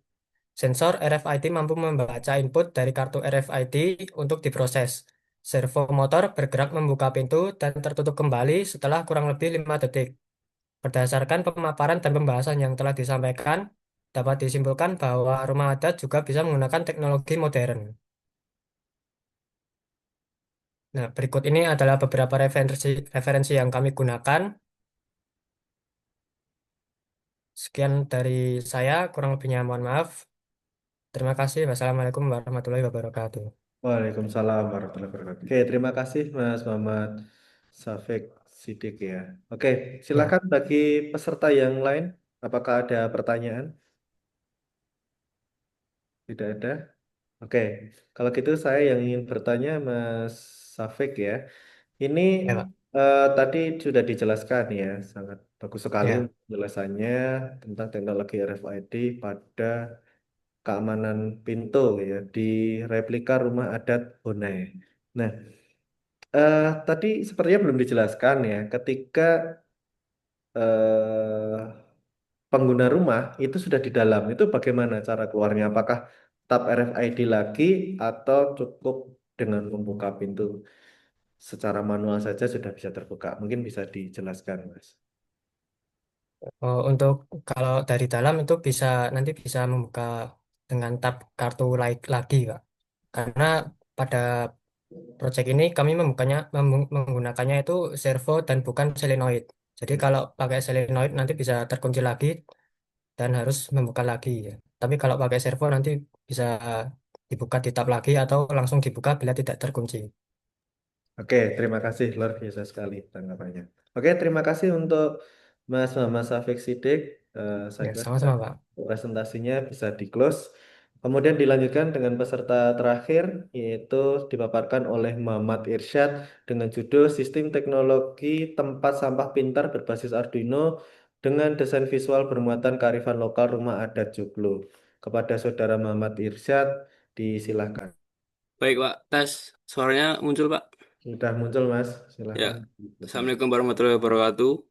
Sensor RFID mampu membaca input dari kartu RFID untuk diproses. Servo motor bergerak membuka pintu dan tertutup kembali setelah kurang lebih 5 detik. Berdasarkan pemaparan dan pembahasan yang telah disampaikan, dapat disimpulkan bahwa rumah adat juga bisa menggunakan teknologi modern. Nah, berikut ini adalah beberapa referensi yang kami gunakan. Sekian dari saya, kurang lebihnya mohon maaf. Terima kasih. Wassalamualaikum warahmatullahi wabarakatuh. Waalaikumsalam warahmatullahi wabarakatuh. Oke, terima kasih Mas Muhammad Safik Sidik ya. Oke, Ya, silakan bagi peserta yang lain. Apakah ada pertanyaan? Tidak ada. Oke, kalau gitu saya yang ingin bertanya Mas Safik ya. Ini ya Pak. tadi sudah dijelaskan ya, sangat bagus sekali Ya, penjelasannya tentang teknologi RFID pada keamanan pintu ya di replika rumah adat Honai. Nah, tadi sepertinya belum dijelaskan ya, ketika eh, pengguna rumah itu sudah di dalam, itu bagaimana cara keluarnya? Apakah tap RFID lagi atau cukup dengan membuka pintu secara manual saja sudah bisa terbuka? Mungkin bisa dijelaskan, Mas. untuk kalau dari dalam itu nanti bisa membuka dengan tab kartu lagi, Pak. Karena pada proyek ini kami menggunakannya itu servo dan bukan solenoid. Jadi kalau pakai solenoid nanti bisa terkunci lagi dan harus membuka lagi ya. Tapi kalau pakai servo nanti bisa dibuka di tab lagi atau langsung dibuka bila tidak terkunci. Oke, terima kasih luar biasa sekali tanggapannya. Oke, terima kasih untuk Mas Muhammad Safik Sidik. Saya Ya, kira sama-sama, Pak. presentasinya bisa di-close. Kemudian dilanjutkan dengan peserta terakhir, yaitu dipaparkan oleh Muhammad Irsyad dengan judul Sistem Teknologi Tempat Sampah Pintar Berbasis Arduino dengan Desain Visual Bermuatan Kearifan Lokal Rumah Adat Joglo. Kepada Saudara Muhammad Irsyad, disilakan. Baik, Pak. Tes. Suaranya muncul, Pak. Sudah muncul, Mas. Ya. Silakan. Assalamualaikum warahmatullahi wabarakatuh.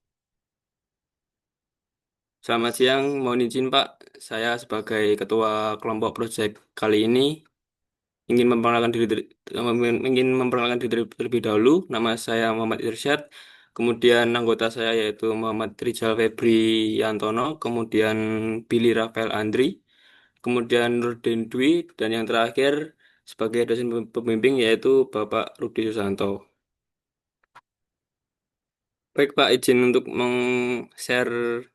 Selamat siang. Mohon izin, Pak. Saya sebagai ketua kelompok proyek kali ini ingin memperkenalkan diri terlebih dahulu. Nama saya Muhammad Irsyad. Kemudian anggota saya yaitu Muhammad Rizal Febri Yantono, kemudian Billy Rafael Andri, kemudian Nurdin Dwi, dan yang terakhir sebagai dosen pembimbing yaitu Bapak Rudi Susanto. Baik Pak, izin untuk meng-share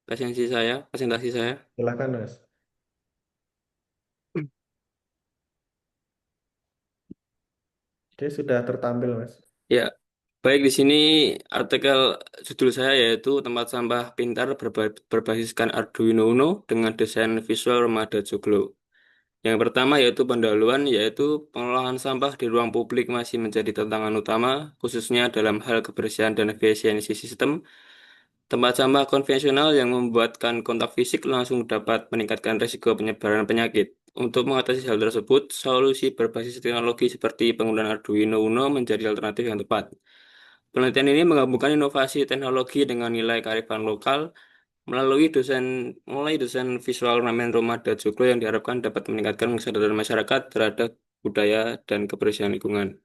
presentasi saya. Silakan, Mas. Oke, sudah tertampil, Mas. Ya, baik di sini artikel judul saya yaitu Tempat Sampah Pintar Berbasiskan Arduino Uno dengan Desain Visual Remaja Joglo. Yang pertama yaitu pendahuluan, yaitu pengelolaan sampah di ruang publik masih menjadi tantangan utama, khususnya dalam hal kebersihan dan efisiensi sistem. Tempat sampah konvensional yang membuatkan kontak fisik langsung dapat meningkatkan risiko penyebaran penyakit. Untuk mengatasi hal tersebut, solusi berbasis teknologi seperti penggunaan Arduino Uno menjadi alternatif yang tepat. Penelitian ini menggabungkan inovasi teknologi dengan nilai kearifan lokal melalui mulai desain visual ornamen rumah dan joglo yang diharapkan dapat meningkatkan kesadaran masyarakat terhadap budaya dan kebersihan lingkungan.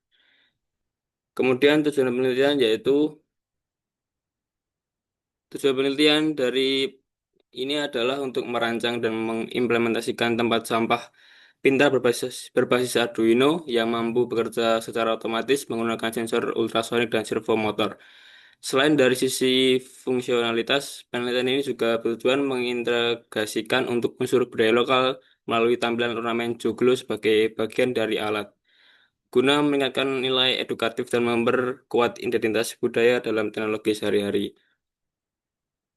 Kemudian tujuan penelitian dari ini adalah untuk merancang dan mengimplementasikan tempat sampah pintar berbasis Arduino yang mampu bekerja secara otomatis menggunakan sensor ultrasonik dan servomotor. Selain dari sisi fungsionalitas, penelitian ini juga bertujuan mengintegrasikan untuk unsur budaya lokal melalui tampilan ornamen joglo sebagai bagian dari alat, guna meningkatkan nilai edukatif dan memperkuat identitas budaya dalam teknologi sehari-hari.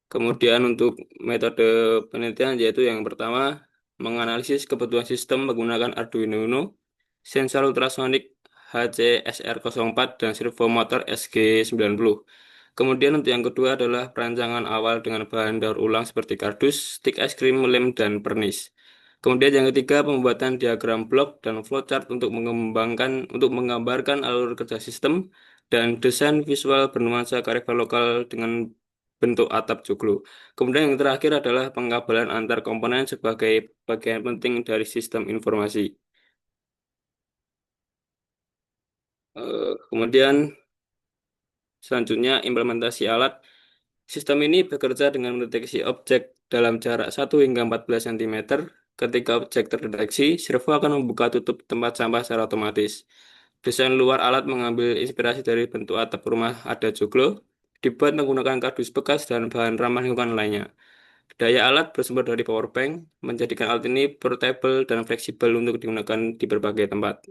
Kemudian untuk metode penelitian yaitu yang pertama, menganalisis kebutuhan sistem menggunakan Arduino Uno, sensor ultrasonik HCSR04 dan servomotor SG90. Kemudian untuk yang kedua adalah perancangan awal dengan bahan daur ulang seperti kardus, stik es krim, lem, dan pernis. Kemudian yang ketiga, pembuatan diagram blok dan flowchart untuk menggambarkan alur kerja sistem dan desain visual bernuansa kearifan lokal dengan bentuk atap joglo. Kemudian yang terakhir adalah pengkabelan antar komponen sebagai bagian penting dari sistem informasi. Kemudian selanjutnya implementasi alat. Sistem ini bekerja dengan mendeteksi objek dalam jarak 1 hingga 14 cm. Ketika objek terdeteksi, servo akan membuka tutup tempat sampah secara otomatis. Desain luar alat mengambil inspirasi dari bentuk atap rumah ada joglo, dibuat menggunakan kardus bekas dan bahan ramah lingkungan lainnya. Daya alat bersumber dari power bank, menjadikan alat ini portable dan fleksibel untuk digunakan di berbagai tempat.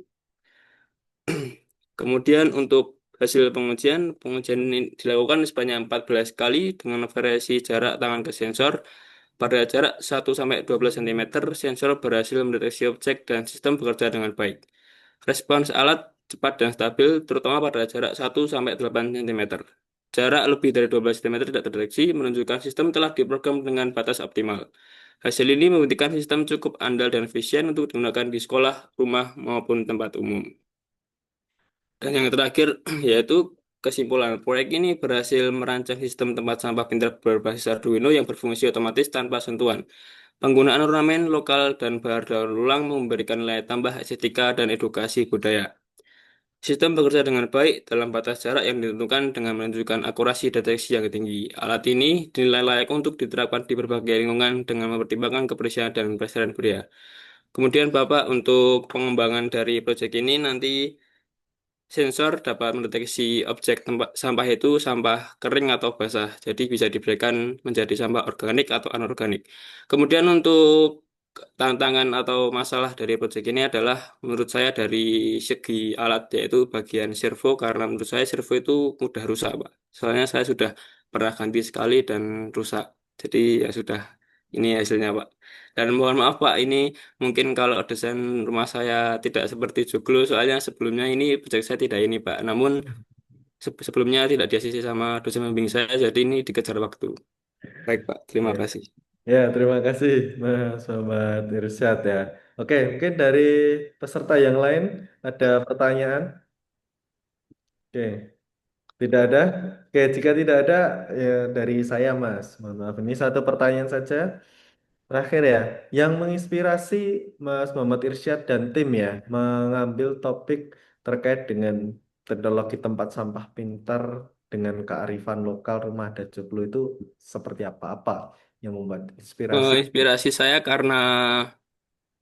Kemudian untuk hasil pengujian ini dilakukan sebanyak 14 kali dengan variasi jarak tangan ke sensor. Pada jarak 1-12 cm, sensor berhasil mendeteksi objek dan sistem bekerja dengan baik. Respons alat cepat dan stabil, terutama pada jarak 1-8 cm. Jarak lebih dari 12 cm tidak terdeteksi, menunjukkan sistem telah diprogram dengan batas optimal. Hasil ini membuktikan sistem cukup andal dan efisien untuk digunakan di sekolah, rumah, maupun tempat umum. Dan yang terakhir yaitu kesimpulan. Proyek ini berhasil merancang sistem tempat sampah pintar berbasis Arduino yang berfungsi otomatis tanpa sentuhan. Penggunaan ornamen lokal dan bahan daur ulang memberikan nilai tambah estetika dan edukasi budaya. Sistem bekerja dengan baik dalam batas jarak yang ditentukan dengan menunjukkan akurasi deteksi yang tinggi. Alat ini dinilai layak untuk diterapkan di berbagai lingkungan dengan mempertimbangkan kebersihan dan pelestarian budaya. Kemudian Bapak, untuk pengembangan dari proyek ini nanti sensor dapat mendeteksi objek sampah itu sampah kering atau basah, jadi bisa dibedakan menjadi sampah organik atau anorganik. Kemudian untuk tantangan atau masalah dari proyek ini adalah menurut saya dari segi alat yaitu bagian servo, karena menurut saya servo itu mudah rusak, Pak. Soalnya saya sudah pernah ganti sekali dan rusak. Jadi ya sudah, ini hasilnya, Pak. Dan mohon maaf Pak, ini mungkin kalau desain rumah saya tidak seperti joglo, soalnya sebelumnya ini proyek saya tidak ini Pak. Namun sebelumnya tidak diasisi sama dosen pembimbing saya, jadi ini dikejar waktu. Baik Pak, terima Ya, kasih. ya, terima kasih Mas Muhammad Irsyad ya. Oke, mungkin dari peserta yang lain ada pertanyaan? Oke, tidak ada. Oke, jika tidak ada, ya dari saya Mas. Mohon maaf, ini satu pertanyaan saja. Terakhir ya, yang menginspirasi Mas Muhammad Irsyad dan tim ya, mengambil topik terkait dengan teknologi tempat sampah pintar dengan kearifan lokal rumah adat joglo itu seperti apa yang membuat inspirasi? Inspirasi saya karena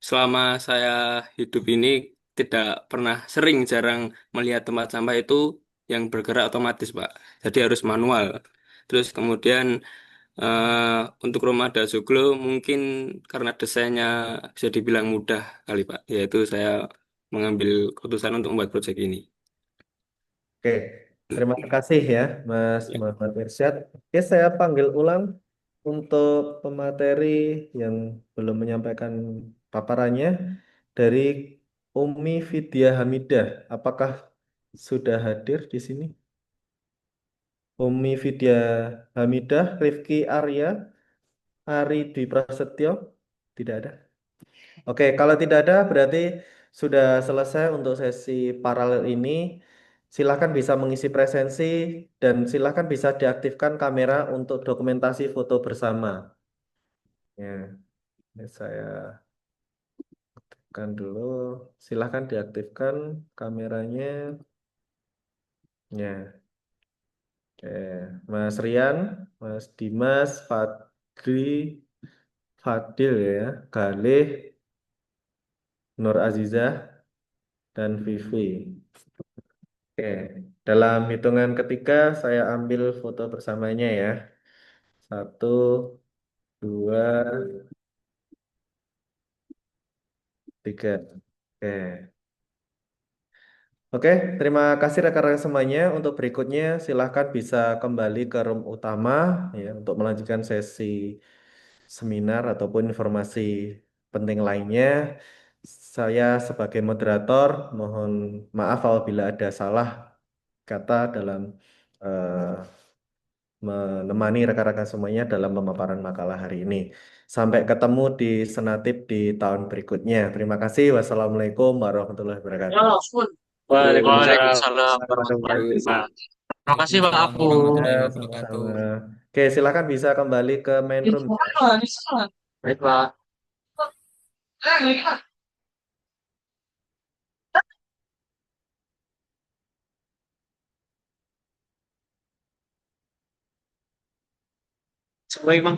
selama saya hidup ini tidak pernah jarang melihat tempat sampah itu yang bergerak otomatis Pak. Jadi harus manual. Terus kemudian untuk rumah Dasuglo mungkin karena desainnya bisa dibilang mudah kali Pak, yaitu saya mengambil keputusan untuk membuat proyek ini. Oke, terima kasih ya Mas Ya. Muhammad Irsyad. Oke, saya panggil ulang untuk pemateri yang belum menyampaikan paparannya dari Umi Vidya Hamidah. Apakah sudah hadir di sini? Umi Vidya Hamidah, Rifki Arya, Ari Dwi Prasetyo? Tidak ada. Oke, kalau tidak ada berarti sudah selesai untuk sesi paralel ini. Silakan bisa mengisi presensi dan silakan bisa diaktifkan kamera untuk dokumentasi foto bersama. Ya, ini saya aktifkan dulu. Silakan diaktifkan kameranya. Ya, oke. Mas Rian, Mas Dimas, Fadli, Fadil ya, Galih, Nur Azizah, dan Vivi. Oke, dalam hitungan ketiga saya ambil foto bersamanya ya. 1, 2, 3. Oke. Oke, terima kasih rekan-rekan semuanya. Untuk berikutnya silahkan bisa kembali ke room utama ya untuk melanjutkan sesi seminar ataupun informasi penting lainnya. Saya sebagai moderator mohon maaf apabila ada salah kata dalam eh, menemani rekan-rekan semuanya dalam pemaparan makalah hari ini. Sampai ketemu di Senatip di tahun berikutnya. Terima kasih. Wassalamualaikum warahmatullahi wabarakatuh. Waalaikumsalam. Waalaikumsalam warahmatullahi wabarakatuh. Terima kasih Pak Waalaikumsalam Apu. warahmatullahi Ya, wabarakatuh. sama-sama. Oke, silakan bisa kembali ke main room. Baik Pak. Sebaik Bang.